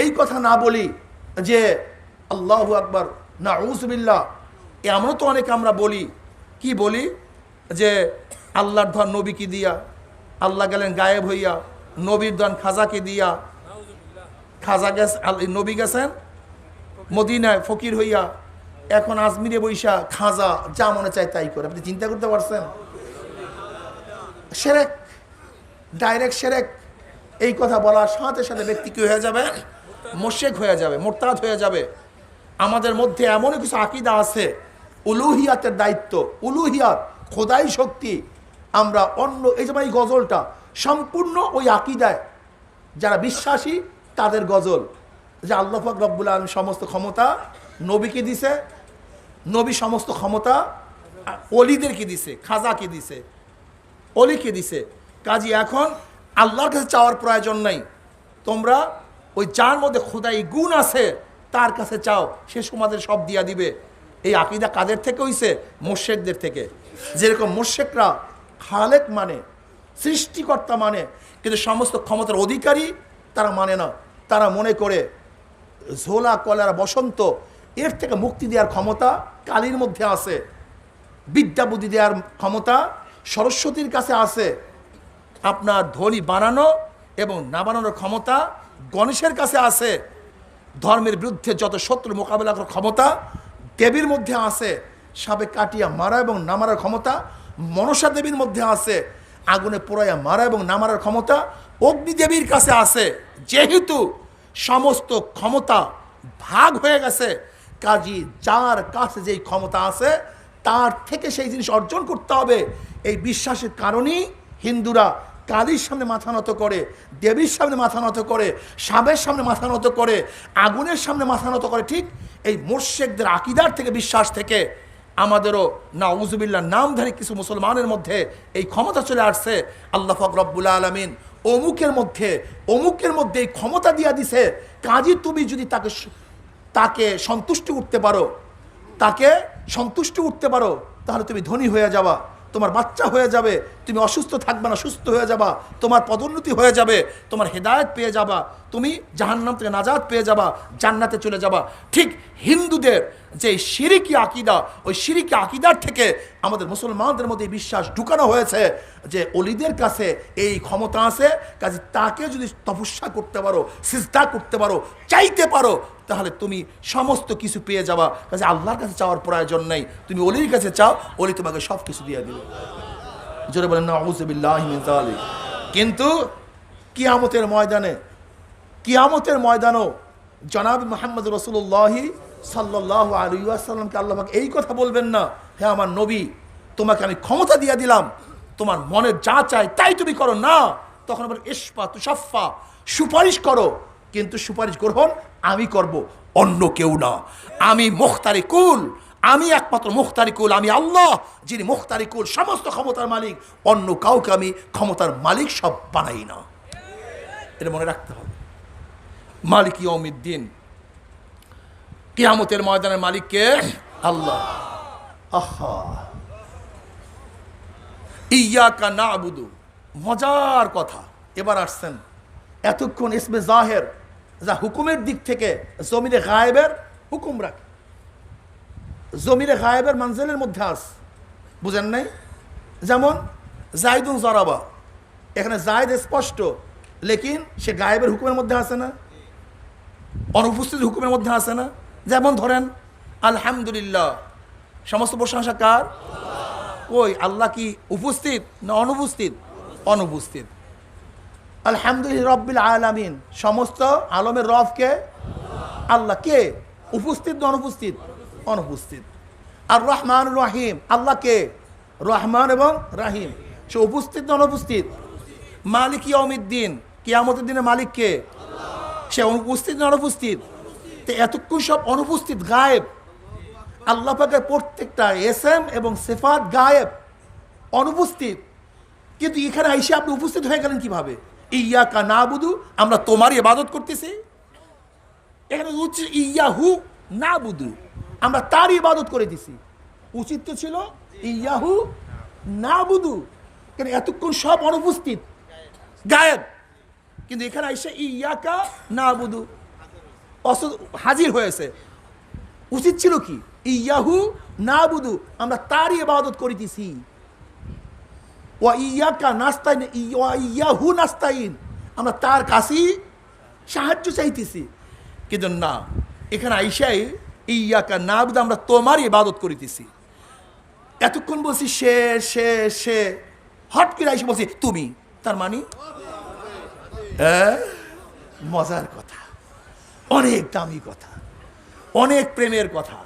এই কথা না বলি যে আল্লাহু আকবার, নাউযু বিল্লাহ। এমনও তো অনেকে আমরা বলি, কি বলি যে আল্লাহর ধন নবীকে দিয়া, আল্লাহ গেলেন গায়েব হইয়া, নবীর ধন খাজাকে দিয়া, খাজা গেছে, নবী গেছেন মদিনায় ফকির হইয়া, এখন আজমিরে বৈশা খাজা যা মনে চায় তাই করে। আপনি চিন্তা করতে পারছেন? শিরক, ডাইরেক্ট শিরক। এই কথা বলার সাথে সাথে ব্যক্তি কি হয়ে যাবে? মুশরিক হয়ে যাবে, মুরতাদ হয়ে যাবে। আমাদের মধ্যে এমন কিছু আকীদা আছে, উলুহিয়াতের দায়িত্ব, উলুহিয়াত, খোদাই শক্তি, আমরা অন্য, এই যেমন এই গজলটা সম্পূর্ণ ওই আকীদায় যারা বিশ্বাসী তাদের গজল, যে আল্লাহ পাক রব্বুল আলামিন সমস্ত ক্ষমতা নবীকে দিছে, নবী সমস্ত ক্ষমতা অলিদেরকে দিছে, খাজাকে দিছে, অলিকে দিছে। কাজী এখন আল্লাহর কাছে চাওয়ার প্রয়োজন নাই, তোমরা ওই যার মধ্যে খোদাই গুণ আছে তার কাছে চাও, সে তোমাদের সব দিয়া দিবে। এই আকীদা কাদের থেকে হইছে? মুশরিকদের থেকে। যেরকম মুশরিকরা খালেক মানে, সৃষ্টিকর্তা মানে, কিন্তু সমস্ত ক্ষমতার অধিকারী তারা মানে না। তারা মনে করে ঝোলা কলার বসন্ত এর থেকে মুক্তি দেওয়ার ক্ষমতা কালীর মধ্যে আছে, বিদ্যা বুদ্ধি দেওয়ার ক্ষমতা সরস্বতীর কাছে আছে, আপনার ধনী বানানো এবং না বানানোর ক্ষমতা গণেশের কাছে আছে, ধর্মের বিরুদ্ধে যত শত্রু মোকাবেলা করার ক্ষমতা দেবীর মধ্যে আছে, সাপে কাটিয়া মারা এবং না মারার ক্ষমতা মনসা দেবীর মধ্যে আছে, আগুনে পোড়াইয়া মারা এবং না মারার ক্ষমতা অগ্নিদেবীর কাছে আছে। যেহেতু সমস্ত ক্ষমতা ভাগ হয়ে গেছে, কাজী যার কাছে যেই ক্ষমতা আছে তার থেকে সেই জিনিস অর্জন করতে হবে। এই বিশ্বাসের কারণেই হিন্দুরা কালীর সামনে মাথা নত করে, দেবীর সামনে মাথা নত করে, সাপের সামনে মাথা নত করে, আগুনের সামনে মাথা নত করে। ঠিক এই মুশরিকদের আকীদার থেকে, বিশ্বাস থেকে আমাদেরও নাউযু বিল্লাহ নামধারী কিছু মুসলমানের মধ্যে এই ক্ষমতা চলে আসছে। আল্লাহ পাক রব্বুল আলামিন অমুকের মধ্যে এই ক্ষমতা দিয়া দিছে, কাজী তুমি যদি তাকে সন্তুষ্টি উঠতে পারো, তাকে সন্তুষ্টি উঠতে পারো, তাহলে তুমি ধনী হয়ে যাবা, তোমার বাচ্চা হয়ে যাবে, তুমি অসুস্থ থাকবে না, সুস্থ হয়ে যাবা, তোমার পদোন্নতি হয়ে যাবে, তোমার হেদায়েত পেয়ে যাবা, তুমি জাহান্নাম থেকে নাজাত পেয়ে যাবা, জান্নাতে চলে যাবা। ঠিক হিন্দুদের যে শিরকি আকীদা, ওই শিরকি আকীদার থেকে আমাদের মুসলমানদের মধ্যে বিশ্বাস ঢুকানো হয়েছে যে অলিদের কাছে এই ক্ষমতা আছে, কাজে তাকে যদি তপস্যা করতে পারো, সিজদা করতে পারো, চাইতে পারো, তাহলে তুমি সমস্ত কিছু পেয়ে যাবা। কাজে আল্লাহর কাছে চাওয়ার প্রয়োজন নেই, তুমি অলির কাছে চাও, অলি তোমাকে সব কিছু দিয়ে দিবে। জোরে বলেন নাউযু বিল্লাহি মিন যালিক। কিন্তু কিয়ামতের ময়দানও জনাব মুহাম্মদ রাসূলুল্লাহ সাল্লাল্লাহু আলাইহি ওয়াসাল্লামকে আল্লাহ পাক এই কথা বলবেন না, হে আমার নবী, তোমাকে আমি ক্ষমতা দিয়ে দিলাম, তোমার মনে যা চায় তাই তুমি করো, না। তখন আবার ইশফা তুশাফা, সুপারিশ করো, কিন্তু সুপারিশ গ্রহণ আমি করব, অন্য কেউ না। আমি মুখতারি কুল, আমি একমাত্র মুখতারি কুল, আমি আল্লাহ যিনি মুখতারি কুল, সমস্ত ক্ষমতার মালিক। অন্য কাউকে আমি ক্ষমতার মালিক সব বানাই না, এটা মনে রাখতে হবে। মালিক ইয়াউমিদ্দিন, কিয়ামতের ময়দানের মালিক কে? আল্লাহ। আহা, ইয়াকা না'বুদু, মজার কথা। এবার আসছেন, এতক্ষণ ইসমে জাহের যা হুকুমের দিক থেকে জমিরে গায়েবের হুকুম রাখে, জমিরে গায়েবের মানজিলের মধ্যে আস, বুঝেন নাই? যেমন জাইদুন জরাবা, এখানে জায়দ স্পষ্ট, লেকিন সে গায়েবের হুকুমের মধ্যে আসে না, অনুপস্থিত হুকুমের মধ্যে আসে না। যেমন ধরেন আলহামদুলিল্লাহ, সমস্ত প্রশংসা কার? কই আল্লাহ কি উপস্থিত না অনুপস্থিত? অনুপস্থিত। আলহামদুলিল্লাহ রব্বিল আলামিন, সমস্ত আলমের রব কে? আল্লাহ। কে উপস্থিত না অনুপস্থিত? অনুপস্থিত। আর রহমান রহিম, আল্লাহকে রহমান এবং রাহিম। সে উপস্থিত না অনুপস্থিত? মালিক ইয়াউমিদ্দিন, কিয়ামতের দিনে মালিক কে? সে অনুপস্থিত না অনুপস্থিত? তো এতক্ষণ সব অনুপস্থিত, গায়েব। আল্লাহ পাকের প্রত্যেকটা এসএম এবং সিফাত গায়েব, অনুপস্থিত। কিন্তু এখানে আইসে আপনি উপস্থিত হয়ে গেলেন কিভাবে? ইয়াকা নাবুদু, আমরা তোমারই ইবাদত করতেছি। এখানে হচ্ছে ইয়াহু নাবুদু, আমরা তারই ইবাদত করে দিছি। উচিত তো ছিল ইয়াহু নাবুদু, কেন এতক্ষণ সব অনুপস্থিত, গায়েব। কিন্তু এখানে আইসে ইয়াকা নাবুদু হাজির হয়েছে। উচিত ছিল কি? ইয়াহু নাবুদু, আমরা তারই ইবাদত করিতেছি। ওয়া ইয়াকা নাস্তাইন, ওয়া ইয়াহু নাস্তাইন, আমরা তার কাছেই সাহায্য চাইতেছি। কিন্তু না, এখানে আইসাই ইয়াকা নাবুদু, আমরা তোমারই ইবাদত করিতেছি। এতক্ষণ বলছি সে সে সে, হট করে আইসে বলছি তুমি। তার মানে মজার কথা, অনেক দামি কথা, অনেক প্রেমের কথা,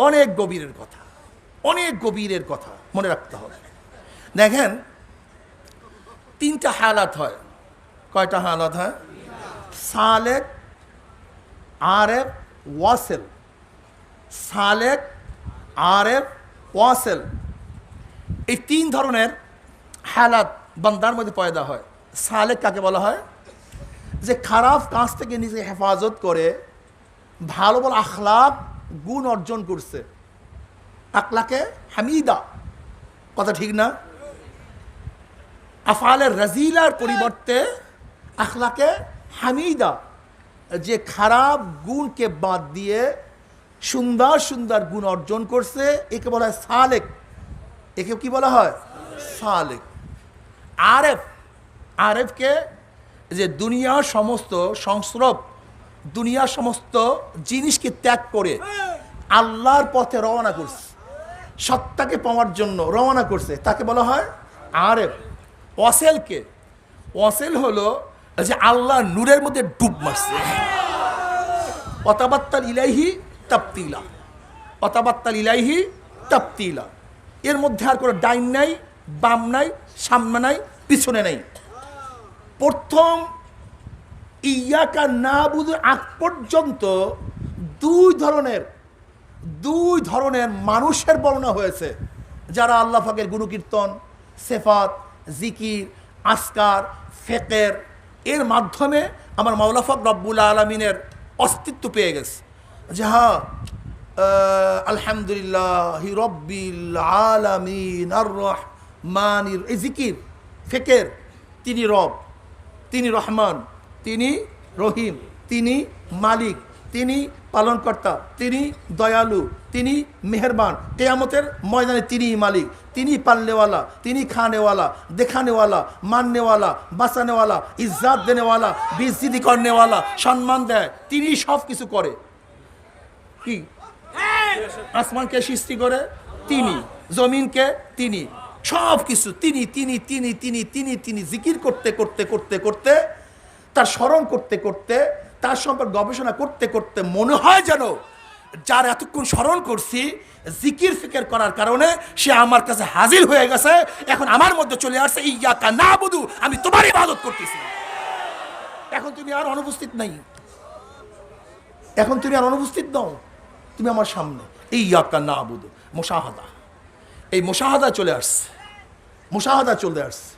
অনেক গভীরের কথা, অনেক গভীরের কথা মনে রাখতে হবে। দেখেন, তিনটা হালাত হয়। কয়টা হালাত হয়? সালেক, আরেফ, ওয়াসেল। সালেক, আরেফ, ওয়াসেল, এই তিন ধরনের হালাত বান্দার মধ্যে পয়দা হয়। সালেক কাকে বলা হয়? যে খারাপ কাজ থেকে নিজে হেফাজত করে ভালো ভালো আখলাক গুণ অর্জন করছে। আখলাকে হামিদা, কথা ঠিক না? আফআলের রাজিলার পরিবর্তে আখলাকে হামিদা, যে খারাপ গুণকে বাদ দিয়ে সুন্দর সুন্দর গুণ অর্জন করছে, একে বলা হয় সালেক। একে কি বলা হয়? সালেক। আরেফ, আরেফকে যে দুনিয়ার সমস্ত সংস্রব, দুনিয়ার সমস্ত জিনিসকে ত্যাগ করে আল্লাহর পথে রওনা করছে, সত্তাকে পাওয়ার জন্য রওনা করছে, তাকে বলা হয় আরেফ। ওয়াসেলকে, ওয়াসেল হলো যে আল্লাহ নূরের মধ্যে ডুব মারছে। অতাবাত্তাল ইলাইহি তাবতিলা, অতাবাত্তাল ইলাইহি তাবতিলা, এর মধ্যে আর কোনো ডাইন নাই, বাম নাই, সামনে নাই, পিছনে নাই। প্রথম ইয়াকা নাবুদু আগ পর্যন্ত দুই ধরনের মানুষের বর্ণনা হয়েছে, যারা আল্লাহ পাকের গুণকীর্তন, সেফাত, জিকির, আসকার, ফেকের এর মাধ্যমে আমার মাওলা পাক রব্বুল আলামিনের অস্তিত্ব পেয়ে গেছে। যে হ্যাঁ, আলহামদুলিল্লাহ রব্বিল আলামিন আর রহমানির, এই জিকির ফেকের, তিনি রব, তিনি রহমান, তিনি রহিম, তিনি মালিক, তিনি পালনকর্তা, তিনি দয়ালু, তিনি মেহেরবান। কিয়ামতের ময়দানে তিনি মালিক, তিনি পালনেওয়ালা, তিনি খানেওয়ালা, দেখানেওয়ালা, মাননেওয়ালা, বাঁচানেওয়ালা, ইজ্জাত দেনেওয়ালা, বেইজ্জতি করনেওয়ালা, সম্মান দেয়, তিনি সব কিছু করে। কি আসমানকে সৃষ্টি করে তিনি, জমিনকে তিনি, সব কিছু তিনি তিনি তিনি তিনি তিনি তিনি জিকির করতে করতে করতে করতে, তার স্মরণ করতে করতে, তার সম্পর্কে গবেষণা করতে করতে মনে হয় যেন যার এতক্ষণ স্মরণ করছি, জিকির ফিকির করার কারণে সে আমার কাছে হাজির হয়ে গেছে, এখন আমার মধ্যে চলে আসছে ইয়াকা নাবুদু, আমি তোমার ইবাদত করতেছি। এখন তুমি আর অনুপস্থিত নাই, এখন তুমি আর অনুপস্থিত নও, তুমি আমার সামনে। ইয়াকা নাবুদু, মুশাহাদা, এই মুশাহাদা চলে আসছে, মুশাহাদা চলে আসছে।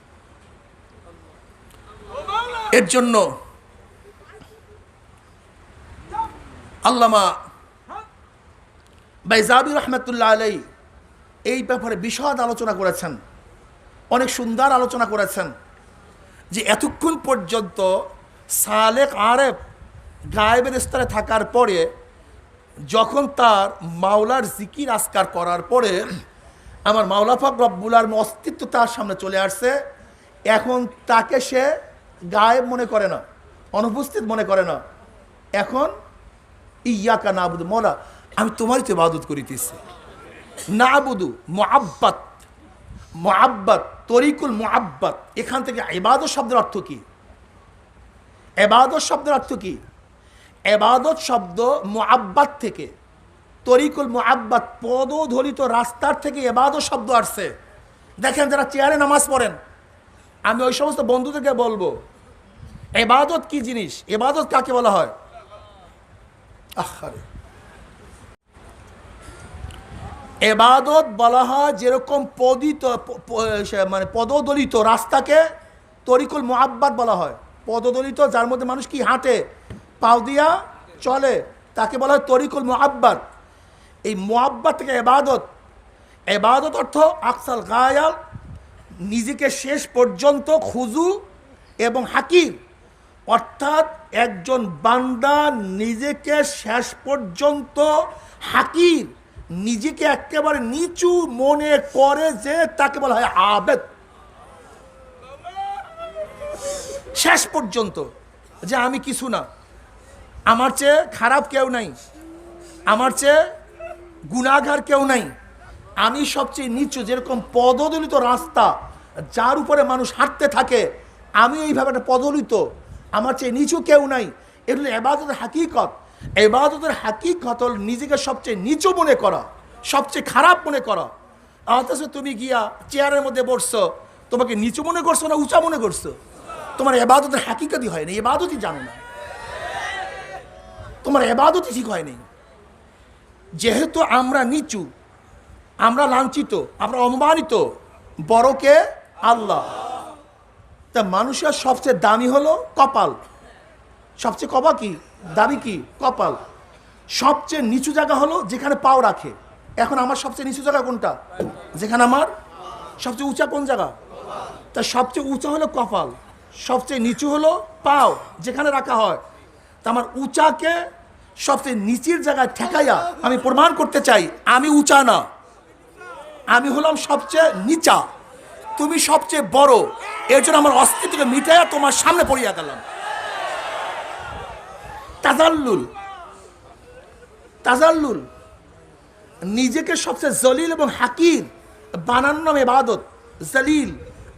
এর জন্য আল্লামা বাইজাবি রহমতুল্লাহ আলাই এই ব্যাপারে বিশদ আলোচনা করেছেন, অনেক সুন্দর আলোচনা করেছেন, যে এতক্ষণ পর্যন্ত সালেক আরেফ গায়েবের স্তরে থাকার পরে, যখন তার মাওলার জিকির আসকার করার পরে আমার মাওলা পাক রব্বুল আলামিন অস্তিত্ব তার সামনে চলে আসছে, এখন তাকে সে গায়েব মনে করে না, অনুপস্থিত মনে করে না। এখন ইয়াকা নাবুদু, মওলা আমি তোমারই তো ইবাদত করিতেছি। নাবুদু মুআব্বাদ, মুআব্বাদ তরিকুল মুআব্বাদ, এখান থেকে ইবাদত শব্দের অর্থ কি? ইবাদত শব্দের অর্থ কি? ইবাদত শব্দ মুআব্বাদ থেকে, তরিকুল মুআব্বাদ, পদধলিত রাস্তার থেকে ইবাদত শব্দ আসছে। দেখেন যারা চেয়ারে নামাজ পড়েন, আমি ওই সমস্ত বন্ধুদেরকে বলবো ইবাদত কি জিনিস, ইবাদত কাকে বলা হয়। আহারে, ইবাদত বলা হয় যেরকম মানে পদদলিত রাস্তাকে তরিকুল মুআব্বাদ বলা হয়। পদদলিত যার মধ্যে মানুষ কি হাঁটে, পাও দিয়া চলে, তাকে বলা হয় তরিকুল মুআব্বাদ। এই মুআব্বাদ থেকে ইবাদত, ইবাদত অর্থ আকসাল গায়াল, নিজেকে শেষ পর্যন্ত খুজু এবং হাকির, অর্থাৎ একজন বান্দা নিজেকে শেষ পর্যন্ত হাকির, নিজেকে একেবারে নিচু মনে করে যে, তাকে বলা হয় আবেদ। শেষ পর্যন্ত যে আমি কিছু না, আমার চেয়ে খারাপ কেউ নাই, আমার চেয়ে গুনাহগার কেউ নাই, আমি সবচেয়ে নিচু। যেরকম পদদলিত রাস্তা যার উপরে মানুষ হাঁটতে থাকে, আমি এইভাবে একটা পদদলিত, আমার চেয়ে নিচু কেউ নাই। এগুলো ইবাদতের হাকিকত। ইবাদতের হাকিকত হল নিজেকে সবচেয়ে নিচু মনে করা, সবচেয়ে খারাপ মনে করা। অথচ তুমি গিয়া চেয়ারের মধ্যে বসছো, তোমাকে নিচু মনে করছো না উঁচা মনে করছো? তোমার ইবাদতের হাকিকতই হয়নি, ইবাদতই জানো না, তোমার ইবাদতই ঠিক হয়নি। যেহেতু আমরা নিচু, আমরা লাঞ্ছিত, আমরা অপমানিত, বড়কে আল্লাহ। তা মানুষের সবচেয়ে দামি হলো কপাল। সবচেয়ে দামি কি? কপাল। সবচেয়ে নিচু জায়গা হলো যেখানে পাও রাখে। এখন আমার সবচেয়ে নিচু জায়গা কোনটা? যেখানে আমার সবচেয়ে উঁচা কোন জায়গা? তা সবচেয়ে উঁচা হলো কপাল, সবচেয়ে নিচু হলো পাও যেখানে রাখা হয়। তা আমার উঁচাকে সবচেয়ে নিচের জায়গায় ঠেকাইয়া আমি প্রমাণ করতে চাই আমি উঁচা না, আমি হলাম সবচেয়ে নিচা, তুমি সবচেয়ে বড়। এর জন্য আমার অস্তিত্বকে মিটাইয়া তোমার সামনে পড়িয়া গেলাম। তাজাল্লুল, নিজেকে সবচেয়ে জলিল এবং হাকির বানানোর নাম ইবাদত। জলিল,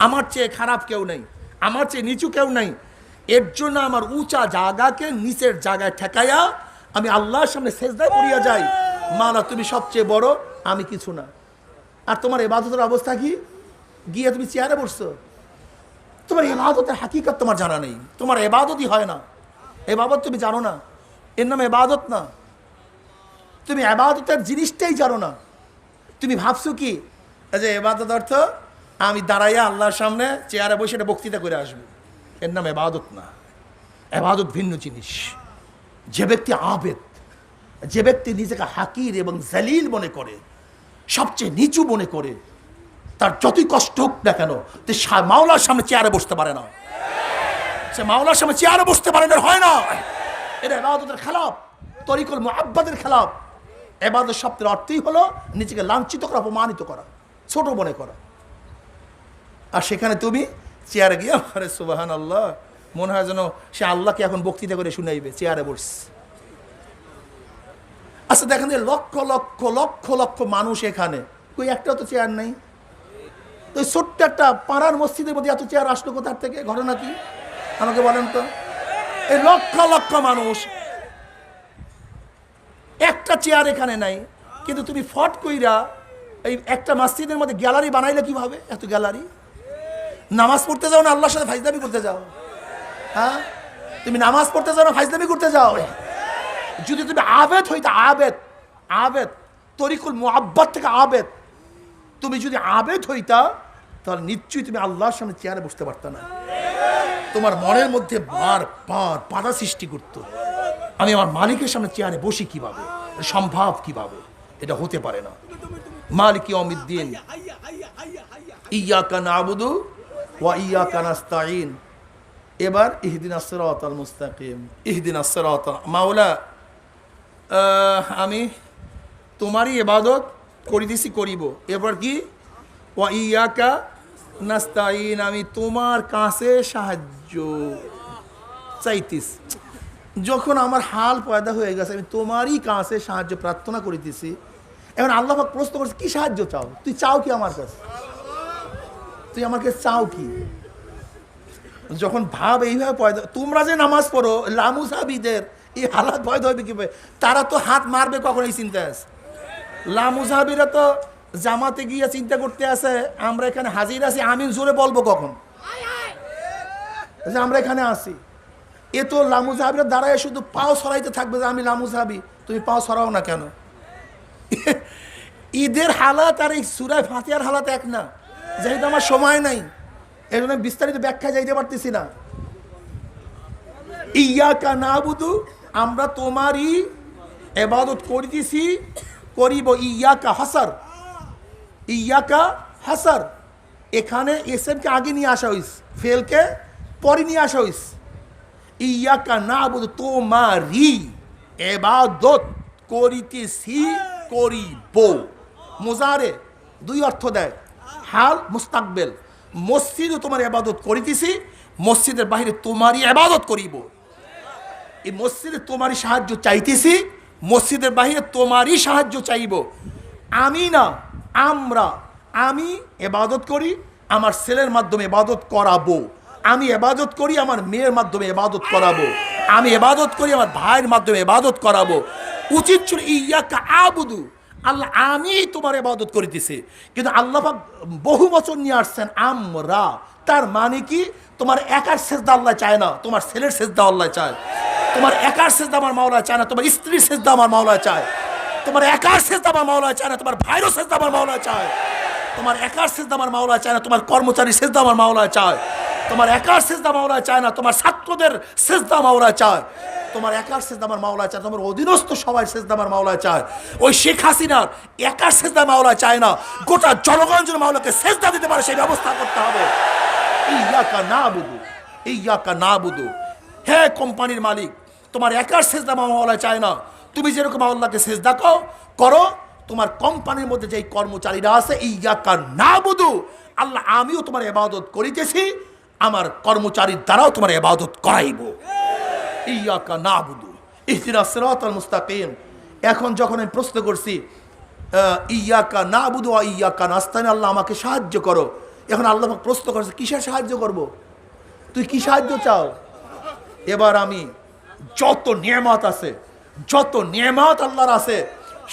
আমার চেয়ে খারাপ কেউ নেই, আমার চেয়ে নিচু কেউ নেই। এর জন্য আমার উঁচা জায়গাকে নিচের জায়গায় ঠেকাইয়া আমি আল্লাহর সামনে সেজদায় পড়িয়া যাই, মালা তুমি সবচেয়ে বড়, আমি কিছু না। আর তোমার ইবাদতের অবস্থা কি? গিয়ে তুমি চেয়ারে বসছো, তোমার ইবাদতের হাকিকত তোমার জানা নেই, তোমার ইবাদতই হয় না। ইবাদত তুমি জানো না, এর নাম ইবাদত না। তুমি ইবাদতের জিনিসটাই জানো না। তুমি ভাবছো কি যে ইবাদত অর্থ আমি দাঁড়াইয়া আল্লাহর সামনে চেয়ারে বসে এটা বক্তৃতা করে আসবো, এর নাম ইবাদত না। ইবাদত ভিন্ন জিনিস। যে ব্যক্তি আবেদ, যে ব্যক্তি নিজেকে হাকির এবং জালিল মনে করে, সবচেয়ে নিচু মনে করে, তার যতই কষ্ট হোক না কেন, মাওলার সামনে চেয়ারে বসতে পারে না। সে মাওলার সামনে চেয়ারে বসতে পারে না, হয় না। এটা ইবাদতের খেলাফ, তরিকুল মুআব্বাদের খেলাফ। ইবাদত শব্দের অর্থই হলো নিজেকে লাঞ্ছিত করা, অপমানিত করা, ছোট মনে করা। আর সেখানে তুমি চেয়ারে গিয়ে আরে সুবহানাল্লাহ, মনে হয় যেন সে আল্লাহকে এখন বক্তৃতা করে শুনাইবে, চেয়ারে বসছে। আচ্ছা দেখেন, লক্ষ লক্ষ লক্ষ লক্ষ মানুষ এখানে, কই একটাও তো চেয়ার নেই। তো ছোট্ট একটা পাড়ার মসজিদের মধ্যে এত চেয়ার আসলো কোথার থেকে? ঘটনা কি আমাকে বলেন তো? এই লক্ষ লক্ষ মানুষ, একটা চেয়ার এখানে নাই। কিন্তু তুমি ফট কইরা এই একটা মসজিদের মধ্যে গ্যালারি বানাইলে কিভাবে? এত গ্যালারি। নামাজ পড়তে যাও না আল্লাহর সাথে ফাইজলামি করতে যাও? হ্যাঁ, তুমি নামাজ পড়তে যাও না ফাইজলামি করতে যাও? যদি তুমি আবেদ হইতে, আবেদ তরিকুল মুআব্বাদ থেকে আবেদ, তুমি যদি আবেদ হইতা তাহলে নিশ্চয়ই তুমি আল্লাহর সামনে চেয়ারে বসতে পারত না। তোমার মনের মধ্যে বারবার বাধা সৃষ্টি করতো, আমি আমার মালিকের সামনে চেয়ারে বসি কিভাবে, সম্ভব কিভাবে? এটা হতে পারে না। মালিক ইয়াউমিদ্দিন, ইয়্যাকা না'বুদু ওয়া ইয়্যাকা নাস্তাঈন। এবার ইহদিনাস সিরাতাল মুস্তাকিম, ইহদিনাস সিরাত। মাওলা, আমি তোমারই ইবাদত করিতেছি, করিব। এবার কি? ওয়া ইয়্যাকা নাস্তাঈন, আমি তোমার কাছে সাহায্য চাইতেছি। যখন আমার হাল পয়দা হয়ে গেছে, আমি তোমারই কাছে সাহায্য প্রার্থনা করিতেছি। এখন আল্লাহ পাক প্রশ্ন করছে, কি সাহায্য চাও? তুই চাও কি আমার কাছে? তুই আমার কাছে চাও কি? যখন ভাব এইভাবে পয়দা, তোমরা যে নামাজ পড়ো লামুসাবিদের এই হালাত পয়দা হবে কিভাবে? তারা তো হাত মারবে কখন এই চিন্তা আছে। লামুজাহাবিরা তো জামাতে গিয়ে চিন্তা করতে আছে আমরা এখানে হাজির আছি, আমিন জোরে বলবো কখন যে আমরা এখানে আছি। এ তো লামুজাহাবিরা দাঁড়ায় শুধু পাও সরাইতে থাকবে যে আমি লামুজাহাবি, তুমি পাও সরাও না কেন? ঈদের হালাত আর এই সূরা ফাতিহার হালাত এক না, যেহেতু আমার সময় নাই এই জন্য বিস্তারিত ব্যাখ্যা যাইতে পারতেছি না। ইয়াকা নাবুদু, আমরা তোমারই ইবাদত করিতেছি, করিব। ইয়াকা হাসার, ইয়াকা হাসার, এখানে এসএমকে আগে নিয়ে আসা হইছে, ফেলকে পরে নিয়ে আসা হইছে। ইয়াকা নাবুদু, তোমারই ইবাদত করিতেছি, করিব। মুজারে দুই অর্থ দেয়, হাল মুস্তাকবেল। মসজিদে তোমার ইবাদত করিতেছি, মসজিদের বাইরে তোমারই ইবাদত করিব। এই মসজিদে তোমারই সাহায্য চাইতেছি, মসজিদের বাইরে তোমারই সাহায্য চাইব। আমি না, আমরা, আমি ইবাদত করি, আমার ছেলের মাধ্যমে ইবাদত করাবো। আমি ইবাদত করি, আমার মেয়ের মাধ্যমে ইবাদত করাবো। আমি ইবাদত করি, আমার ভাইয়ের মাধ্যমে ইবাদত করাবো। উচিত ছিল ইয়াকা আবুদু, আল্লাহ আমি তোমার ইবাদত করিতেছি, কিন্তু আল্লাহ পাক বহু বচন নিয়ে আসছেন আমরা। তার মানে কি, তোমার একার সেজদা আল্লাহ চায় না, তোমার ছেলের সেজদা আল্লাহ চায়। তোমার একার সেজদা আমার মাওলা চায় না, তোমার স্ত্রীর সেজদা আমার মাওলা চায়। তোমার একার সেজদা আমার মাওলা চায় না, তোমার ভাইয়েরও সেজদা আমার মাওলা চায়। তোমার একার সেজদা আমার মাওলা চায় না, তোমার কর্মচারীর সেজদা আমার মাওলা চায়। তোমার একার সেজদা মাওলা চায় না, তোমার ছাত্রদের সেজদা মাওলা চায়। তোমার একার সেজদা আমার মাওলা চায়, তোমার অধীনস্থ সবাই সেজদা আমার মাওলা চায়। ওই শেখ হাসিনার একার সেজদা মাওলা চায় না, গোটা জনগণ যেন মাওলাকে সেজদা দিতে পারে সেই ব্যবস্থা করতে হবে। ইয়াকা নাবুদু, ইয়াকা নাবুদু, হে কোম্পানির মালিক, তোমার একার সেজদা আমার মাওলা চায় না। তুমি যেরকম আল্লাহকে সেজদা করো, তোমার কোম্পানির মধ্যে যেই কর্মচারীরা আছে, ইয়াকা নাবুদু, আল্লাহ আমিও তোমার ইবাদত করিতেছি, আমার কর্মচারীর দ্বারাও তোমার ইবাদত করাইব। ইয়াকা নাবুদু ইহদিনাস সিরাতাল মুস্তাকিম। এখন যখন আমি প্রশ্ন করছি ইয়াকা নাবুদু ওয়া ইয়াকা নাস্তাইন, আল্লাহ আমাকে সাহায্য করো, এখন আল্লাহ প্রশ্ন করছে কিসের সাহায্য করব, তুই কি সাহায্য চাও? এবার আমি যত নিয়ামত আছে, যত নিয়ামত আল্লাহর আছে,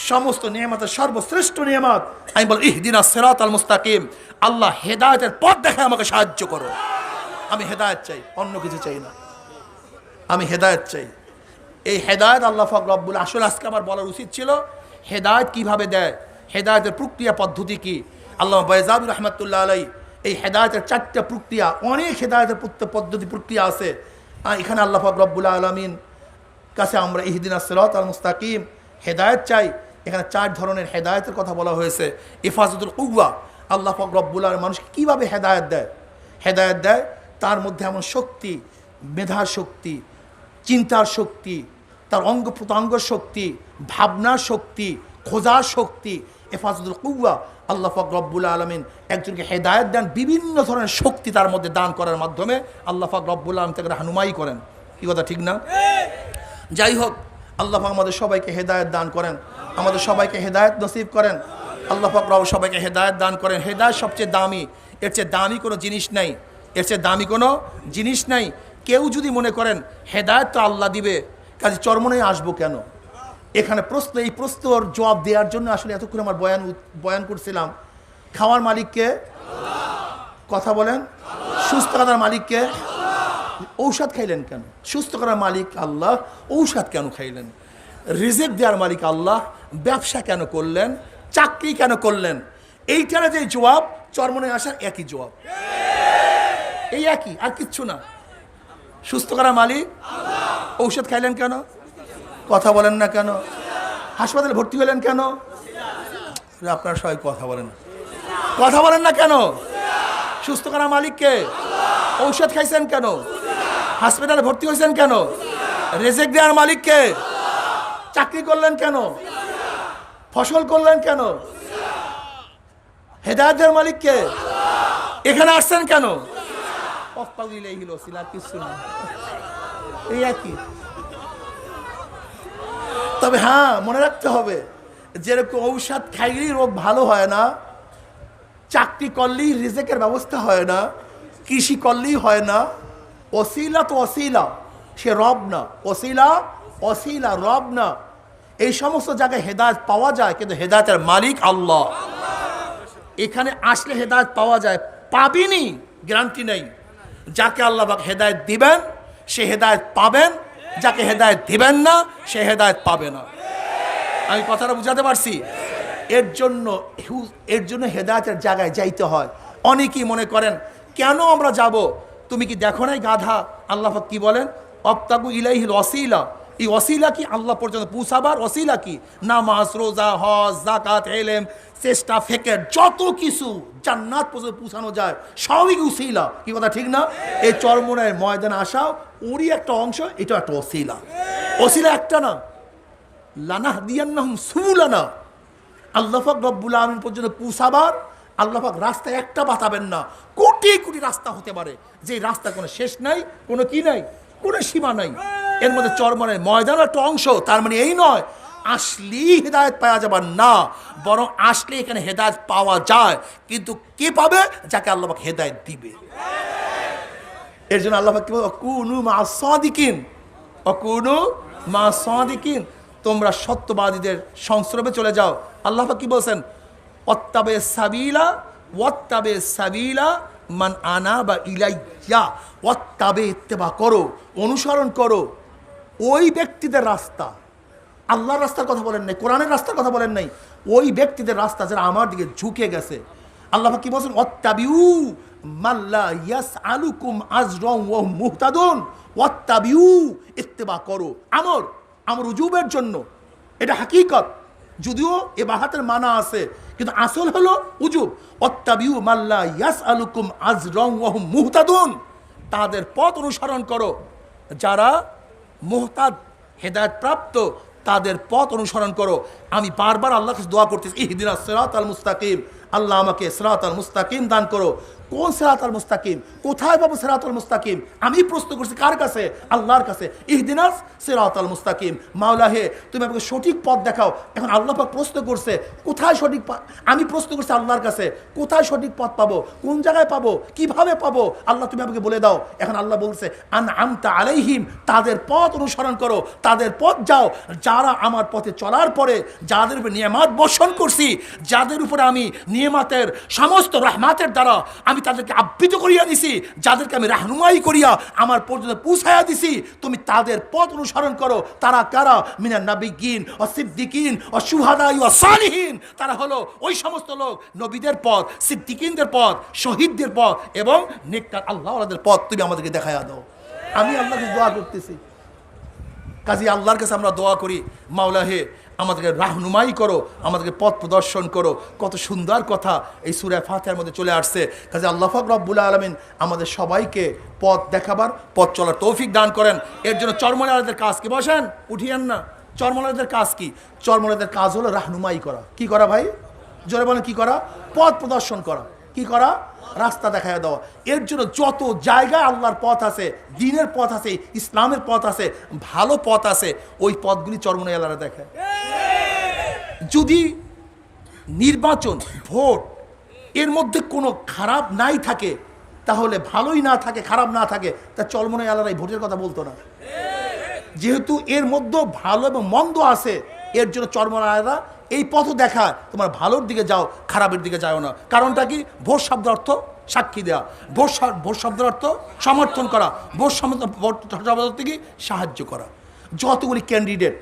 সমস্ত নিয়ামতের সর্বশ্রেষ্ঠ নিয়ামত আমি বল ইহদিনাস সিরাতাল মুস্তাকিম, আল্লাহ হেদায়েতের পথ দেখায় আমাকে সাহায্য করো। আমি হেদায়েত চাই, অন্য কিছু চাই না, আমি হেদায়েত চাই। এই হেদায়েত আল্লাহ পাক রব্বুল, আসলে আজকে আমার বলার উচিত ছিল হেদায়েত কিভাবে দেয়, হেদায়েতের প্রক্রিয়া পদ্ধতি কি। আল্লাহ বাইজাবি রহমতুল্লাহ আলাই এই হেদায়েতের 4টা প্রক্রিয়া, অনেক হেদায়েতের পদ্ধতি প্রক্রিয়া আছে। এখানে আল্লাহ পাক রব্বুল আলামিন কাছে আমরা ইহদিনাস সিরাতাল মুস্তাকিম হেদায়েত চাই। এখানে 4 ধরনের হেদায়েতের কথা বলা হয়েছে। ইফাজতুল কুওয়া, আল্লাহ পাক রব্বুল আলামিন মানুষকে কীভাবে হেদায়েত দেয়, হেদায়েত দেয় তার মধ্যে এমন শক্তি, মেধার শক্তি, চিন্তার শক্তি, তার অঙ্গ প্রত্যঙ্গ শক্তি, ভাবনার শক্তি, খোঁজার শক্তি। হেফাজতুল কুওয়া, আল্লাহ পাক রব্বুল আলামিন একজনকে হেদায়েত দেন বিভিন্ন ধরনের শক্তি তার মধ্যে দান করার মাধ্যমে। আল্লাহ পাক রব্বুল আলামিন তাকে রাহনুমাই করেন। কি কথা ঠিক না? যাই হোক, আল্লাহ পাক আমাদের সবাইকে হেদায়েত দান করেন, আমাদের সবাইকে হেদায়েত নসিব করেন। আল্লাহ পাক রব সবাইকে হেদায়েত দান করেন। হেদায়েত সবচেয়ে দামি, এর চেয়ে দামি কোনো জিনিস নাই, এর চেয়ে দামি কোনো জিনিস নাই। কেউ যদি মনে করেন হেদায়েত তো আল্লাহ দিবে, কাজে চরমনে আসবো কেন? এখানে প্রশ্ন, এই প্রশ্নর জবাব দেওয়ার জন্য আসলে এতক্ষণ আমার বয়ান করছিলাম। খাওয়ার মালিককে কথা বলেন, সুস্থ করার মালিককে, ঔষধ খাইলেন কেন? সুস্থ করার মালিক আল্লাহ, ঔষধ কেন খাইলেন? রিজিক দেওয়ার মালিক আল্লাহ, ব্যবসা কেন করলেন? চাকরি কেন করলেন? এইটার যে জবাব, চরমনে আসার একই জবাব, এই একই, আর কিচ্ছু না। সুস্থ করার মালিক, ঔষধ খাইলেন কেন? কথা বলেন না কেন? হাসপাতালে ভর্তি হলেন কেন? আপনারা সবাই কথা বলেন, কথা বলেন না কেন? সুস্থ করার মালিককে, ঔষধ খাইছেন কেন? হাসপাতালে ভর্তি হয়েছেন কেন? রিজিক দেওয়ার মালিককে, চাকরি করলেন কেন? ফসল করলেন কেন? হেদায়েতের মালিককে, এখানে আসছেন কেন? কিছু না, এই একই। তবে হ্যাঁ, মনে রাখতে হবে, যেরকম ঔষধ খাইলেই রোগ ভালো হয় না, চাকরি করলেই রিজিকের ব্যবস্থা হয় না, কৃষি করলেই হয় না, ওসিলা তো ওসিলা, সে রব না। ওসিলা ওসিলা, রব না। এই সমস্ত জায়গায় হেদায়েত পাওয়া যায়, কিন্তু হেদায়েতের মালিক আল্লাহ। এখানে আসলে হেদায়েত পাওয়া যায়, পাবিনি গ্যারান্টি নেই। যাকে আল্লাহ পাক হেদায়েত দিবেন সে হেদায়েত পাবেন, যাকে হেদায়েত দিবেন না সে হেদায়েত পাবে না। আমি কথাটা বুঝাতে পারছি? এর জন্য হেদায়েতের জায়গায় যাইতে হয়। অনেকেই মনে করেন কেন আমরা যাব? তুমি কি দেখো নাই গাধা আল্লাহ পাক কি বলেন? অবতাগু ইলাইহিল ওয়াসিলা। এই ওয়াসিলা কি? আল্লাহ পর্যন্ত পৌঁছাবার ওয়াসিলা কি? নামাজ, রোজা, হজ, যাকাত, ইলম, চেষ্টা, ফিকির, যত কিছু জান্নাত পর্যন্ত পৌঁছানো যায় সবই ওসিলা। কি কথা ঠিক না? এই চরমোনায়ের ময়দানে আসাও ওরই একটা অংশ, এটা একটা ওসিলা। ওসিলা একটা না, লানাহদিয়ান্নাহুম সুবুলানা। আল্লাহ পাক রব্বুল আলামিন পর্যন্ত পৌঁছাবার আল্লাহ পাক রাস্তা একটা বাতাবেন না, কোটি কোটি রাস্তা হতে পারে, যে রাস্তা কোনো শেষ নাই, কোনো কি নাই, কোনো সীমা নাই। এর মধ্যে চরমোনায়ের ময়দান একটা অংশ। তার মানে এই নয় আসলেই হেদায়েত পাওয়া যাবার না, বরং আসলে এখানে হেদায়েত পাওয়া যায়, কিন্তু কে পাবে? যাকে আল্লাহ পাক হেদায়েত দিবে। এর জন্য আল্লাহ পাক কি বলে? কুনু মা'আস সাদিকিন, অকুনু মা'আস সাদিকিন, তোমরা সত্যবাদীদের সংস্রবে চলে যাও। আল্লাহ পাক কি বলছেন? ওয়াত্তাবে সাবিলা, ওয়াত্তাবে সাবিলা মান আনাবা ইলাইয়া। ওয়াত্তাবে, ইত্তেবা করো, অনুসরণ করো ওই ব্যক্তিদের রাস্তা। আল্লাহর রাস্তার কথা বলেন নাই, কোরআনের রাস্তার কথা বলেন নাই, ওই ব্যক্তিদের রাস্তা যারা আমার দিকে ঝুঁকে গেছে। আল্লাহ পাক কি বলছেন? ওয়াত্তাবিউ মাল্লা ইয়াসআলুকুম আজরান ওয়া হুম মুহতাদুন। ওয়াত্তাবিউ, ইত্তেবা করো, আমর উজুবের জন্য, এটা হাকিকত। যদিও এ বাহাতের মানা আছে, কিন্তু আসল হলো উজুব। ওয়াত্তাবিউ মাল্লা ইয়াসআলুকুম আজরান ওয়া হুম মুহতাদুন, তাদের পথ অনুসরণ করো যারা মুহতাদ, হেদায়েত প্রাপ্ত, তাদের পথ অনুসরণ করো। আমি বারবার আল্লাহর কাছে দোয়া করতেছি, ইহদিনাস সিরাতাল মুস্তাকিম, আল্লাহ আমাকে সিরাতাল মুস্তাকিম দান করো। কোন সিরাতাল মুস্তাকিম? কোথায় পাবো সিরাতাল মুস্তাকিম? আমি প্রশ্ন করছি কার কাছে? আল্লাহর কাছে। ইহদিনাস সিরাতাল মুস্তাকিম, মাওলা হে তুমি আমাকে সঠিক পথ দেখাও। এখন আল্লাহ পাক প্রশ্ন করছে কোথায় সঠিক পথ? আমি প্রশ্ন করছি আল্লাহর কাছে কোথায় সঠিক পথ পাবো, কোন জায়গায় পাবো, কিভাবে পাবো? আল্লাহ তুমি আমাকে বলে দাও। এখন আল্লাহ বলছে আনআমতা আলাইহিম, তাদের পথ অনুসরণ করো, তাদের পথ যাও, যারা আমার পথে চলার পরে যাদের উপর নিয়ামত বর্ষণ করছি, যাদের উপরে আমি নিয়ামতের সমস্ত রহমাতের দ্বারা আমি তাদেরকে আবৃত করিয়া দিছি, যাদেরকে আমি রাহনুমাই করিয়া আমার পর্যন্ত পৌঁছাইয়া দিছি, তুমি তাদের পথ অনুসরণ করো। তারা কারা? মিনান নাবিয়্যিন ও সিদ্দিকিন ও শুহাদা ও সালিহিন, তারা হলো ওই সমস্ত লোক, নবীদের পথ, সিদ্দিকিনদের পথ, শহীদদের পথ এবং নেককার আল্লাহওয়ালাদের পথ তুমি আমাদেরকে দেখাইয়া দাও। আমি আল্লাহকে দোয়া করতেছি, কাজী আল্লাহর কাছে আমরা দোয়া করি, মাওলা হে আমাদেরকে রাহনুমাই করো, আমাদেরকে পথ প্রদর্শন করো। কত সুন্দর কথা এই সূরা ফাতিহার মধ্যে চলে আসছে। কাজে আল্লাহ পাক রব্বুল আলামিন আমাদের সবাইকে পথ দেখাবার, পথ চলার তৌফিক দান করেন। এর জন্য চরমোনায়েদের কাজ কি? বসেন, উঠিয়েন না। চরমোনায়েদের কাজ কি? চরমোনায়েদের কাজ হলো রাহনুমাই করা। কি করা ভাই? জোরে বলেন, কি করা? পথ প্রদর্শন করা। কি করা? রাস্তা দেখায় দেওয়া। এর জন্য যত জায়গায় আল্লাহর পথ আছে, দ্বীনের পথ আছে, ইসলামের পথ আছে, ভালো পথ আছে, ওই পথগুলি চরমোনাই আল্লাহরা দেখায়। যদি নির্বাচন, ভোট, এর মধ্যে কোনো খারাপ নাই থাকে, তাহলে ভালোই না থাকে, খারাপ না থাকে, তা চরমোনাই আল্লাহরা এই ভোটের কথা বলতো না। যেহেতু এর মধ্যে ভালো এবং মন্দ আছে, এর জন্য চরমোনাই আল্লাহরা এই পথ দেখায়, তোমার ভালোর দিকে যাও, খারাপের দিকে যাও না। কারণটা কি? ভোট শব্দের অর্থ সাক্ষী দেওয়া, ভোট শব্দের অর্থ সমর্থন করা, ভোট শব্দের অর্থ কি? সাহায্য করা। যতগুলি ক্যান্ডিডেট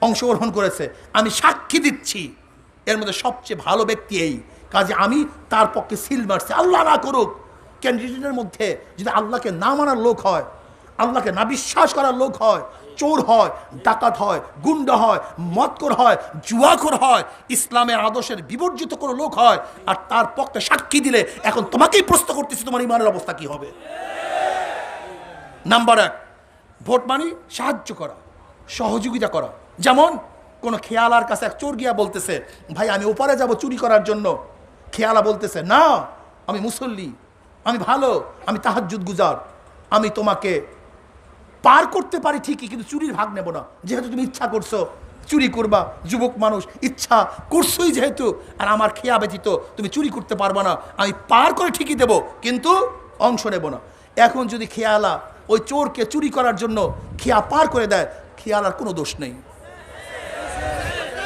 অংশগ্রহণ করেছে, আমি সাক্ষী দিচ্ছি এর মধ্যে সবচেয়ে ভালো ব্যক্তি এই, কাজে আমি তার পক্ষে সিল মারছি। আল্লাহ না করুক ক্যান্ডিডেটের মধ্যে যদি আল্লাহকে না মানার লোক হয়, আল্লাহকে না বিশ্বাস করার লোক হয়, চোর হয়, ডাকাত হয়, গুন্ডা হয়, মদখোর হয়, জুয়াখোর হয়, ইসলামের আদর্শের বিবর্জিত কোনো লোক হয়, আর তার পক্ষে সাক্ষী দিলে এখন তোমাকেই প্রশ্ন করতেছি তোমার ইমানের অবস্থা কি হবে। নাম্বার 1, ভোট মানে সাহায্য করা, সহযোগিতা করা। যেমন কোনো খেয়ালার কাছে এক চোর গিয়া বলতেছে, ভাই আমি ওপারে যাব চুরি করার জন্য। খেয়ালা বলতেছে, না আমি মুসল্লি, আমি ভালো, আমি তাহাজ্জুদ গুজার, আমি তোমাকে পার করতে পারি ঠিকই, কিন্তু চুরির ভাগ নেব না। যেহেতু তুমি ইচ্ছা করছো চুরি করবা, যুবক মানুষ, ইচ্ছা করছোই যেহেতু, আর আমার খেয়া ব্যতীত তুমি চুরি করতে পারবা না, আমি পার করে ঠিকই দেব, কিন্তু অংশ নেব না। এখন যদি খেয়ালা ওই চোরকে চুরি করার জন্য খেয়া পার করে দেয়, খেয়ালার কোনো দোষ নেই।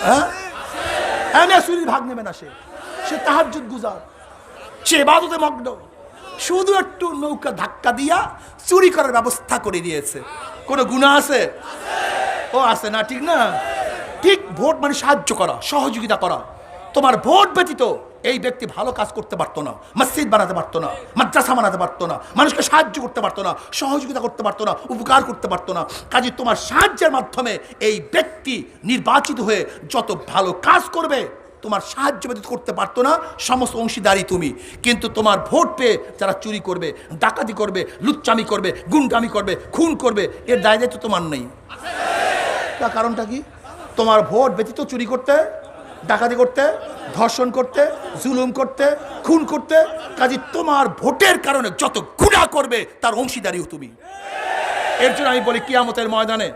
হ্যাঁ, এনে চুরির ভাগ নেবে না। সে তাহাজ্জুদ গুজার, সে ইবাদতে মগ্ন, শুধু একটু নৌকা ধাক্কা দিয়া চুরি করার ব্যবস্থা করে দিয়েছে। কোনো গুনাহ আছে? ও আছে না, ঠিক না? ঠিক ভোট মানে সাহায্য করা, সহযোগিতা করা। তোমার ভোট ব্যতীত এই ব্যক্তি ভালো কাজ করতে পারতো না, মসজিদ বানাতে পারতো না, মাদ্রাসা বানাতে পারতো না, মানুষকে সাহায্য করতে পারতো না, সহযোগিতা করতে পারতো না, উপকার করতে পারতো না। কাজে তোমার সাহায্যের মাধ্যমে এই ব্যক্তি নির্বাচিত হয়ে যত ভালো কাজ করবে, তোমার সাহায্য ব্যতীত করতে পারতো না, সমস্ত অংশীদারি তুমি। কিন্তু তোমার ভোট পেয়ে যারা চুরি করবে, ডাকাতি করবে, লুচ্চামি করবে, গুন্ডামি করবে, খুন করবে, এর দায় দায়িত্ব তোমার নেই। তার কারণটা কি? তোমার ভোট ব্যতীত চুরি করতে, ডাকাতি করতে, ধর্ষণ করতে, জুলুম করতে, খুন করতে। কাজে তোমার ভোটের কারণে যত গুনাহ করবে তার অংশীদারিও তুমি। এর জন্য আমি বলি, কিয়ামতের ময়দানে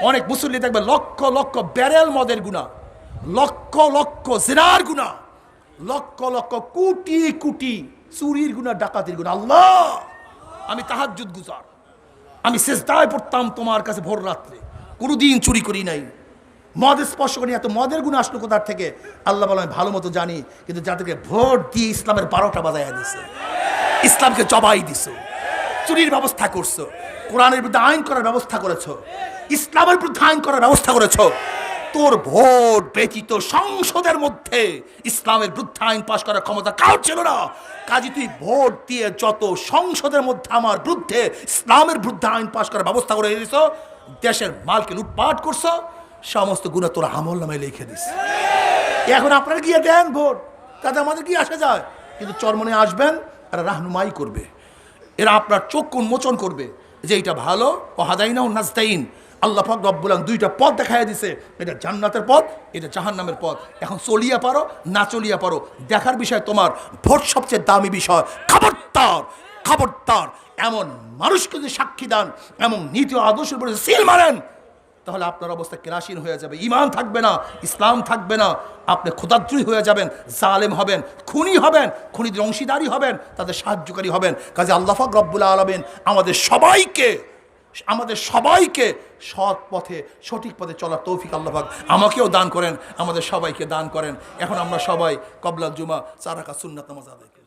অনেক মুসল্লি দেখবে লক্ষ লক্ষ ব্যারেল মদের গুনাহ, লক্ষ লক্ষ জিনার গুনাহ, লক্ষ লক্ষ কোটি কোটি চুরির গুনাহ, ডাকাতির গুনাহ। আল্লাহ, আমি তাহাজ্জুদ গুজার, আমি সিজদায় পড়তাম তোমার কাছে ভোর রাত্রে, কোনোদিন চুরি করি নাই, মদ স্পর্শ করি। এত মদের গুণ আসলো কোথার থেকে? আল্লাহ বলে আমি ভালো মতো জানি। কিন্তু যাদেরকে ভোট দিয়ে ইসলামের 12টা বাজাইয়া দিছে, ইসলামকে জবাই দিছো, চুরির ব্যবস্থা করছো, কোরআনের বিরুদ্ধে আইন করার ব্যবস্থা করেছো, ইসলামের বিরুদ্ধে আইন করার ব্যবস্থা করেছো, তোর ভোট ব্যতীত সংসদের মধ্যে ইসলামের বিরুদ্ধে আইন পাশ করার ক্ষমতা কারোর ছিল না। কাজে তুই ভোট দিয়ে যত সংসদের মধ্যে আমার বিরুদ্ধে, ইসলামের বিরুদ্ধে আইন পাশ করার ব্যবস্থা করে দিয়েছ, দেশের মালকে লুটপাট করছো, সমস্ত গুনাহ তোর আমল নামায় লিখে দিস। এখন আপনারা গিয়ে দেন ভোট, তাতে আমাদের কি আসে যায়? কিন্তু চরমনে আসবেন, এরা রাহনুমাই করবে, এরা আপনার চক্ষু উন্মোচন করবে যে এইটা ভালো, ও হাদাইনা ও নাস্তাইন। আল্লাহ পাক রব্বুল আলামিন দুইটা পথ দেখাইয়া দিছে, এটা জান্নাতের পথ, এটা জাহান্নামের পথ। এখন চলিয়া পারো না চলিয়া পারো, দেখার বিষয় তোমার। ভোট সবচেয়ে দামি বিষয়। খবরদার, খবরদার, এমন মানুষকে যদি সাক্ষী দান, এমন নীতি ও আদর্শের উপরে সিল মারেন, তাহলে আপনার অবস্থা কেরাসিন হয়ে যাবে, ঈমান থাকবে না, ইসলাম থাকবে না, আপনি খোদাদ্রোহী হয়ে যাবেন, জালেম হবেন, খুনি হবেন, খুনিদের অংশীদারি হবেন, তাদের সাহায্যকারী হবেন। কাজে আল্লাহ পাক রব্বুল আলামিন আমাদের সবাইকে সৎ পথে, সঠিক পথে চলার তৌফিক আল্লাহ পাক আমাকেও দান করেন, আমাদের সবাইকে দান করেন। এখন আমরা সবাই কবলাল জুমা 4 রাকাত সুন্নাত নামাজ আদায় করি।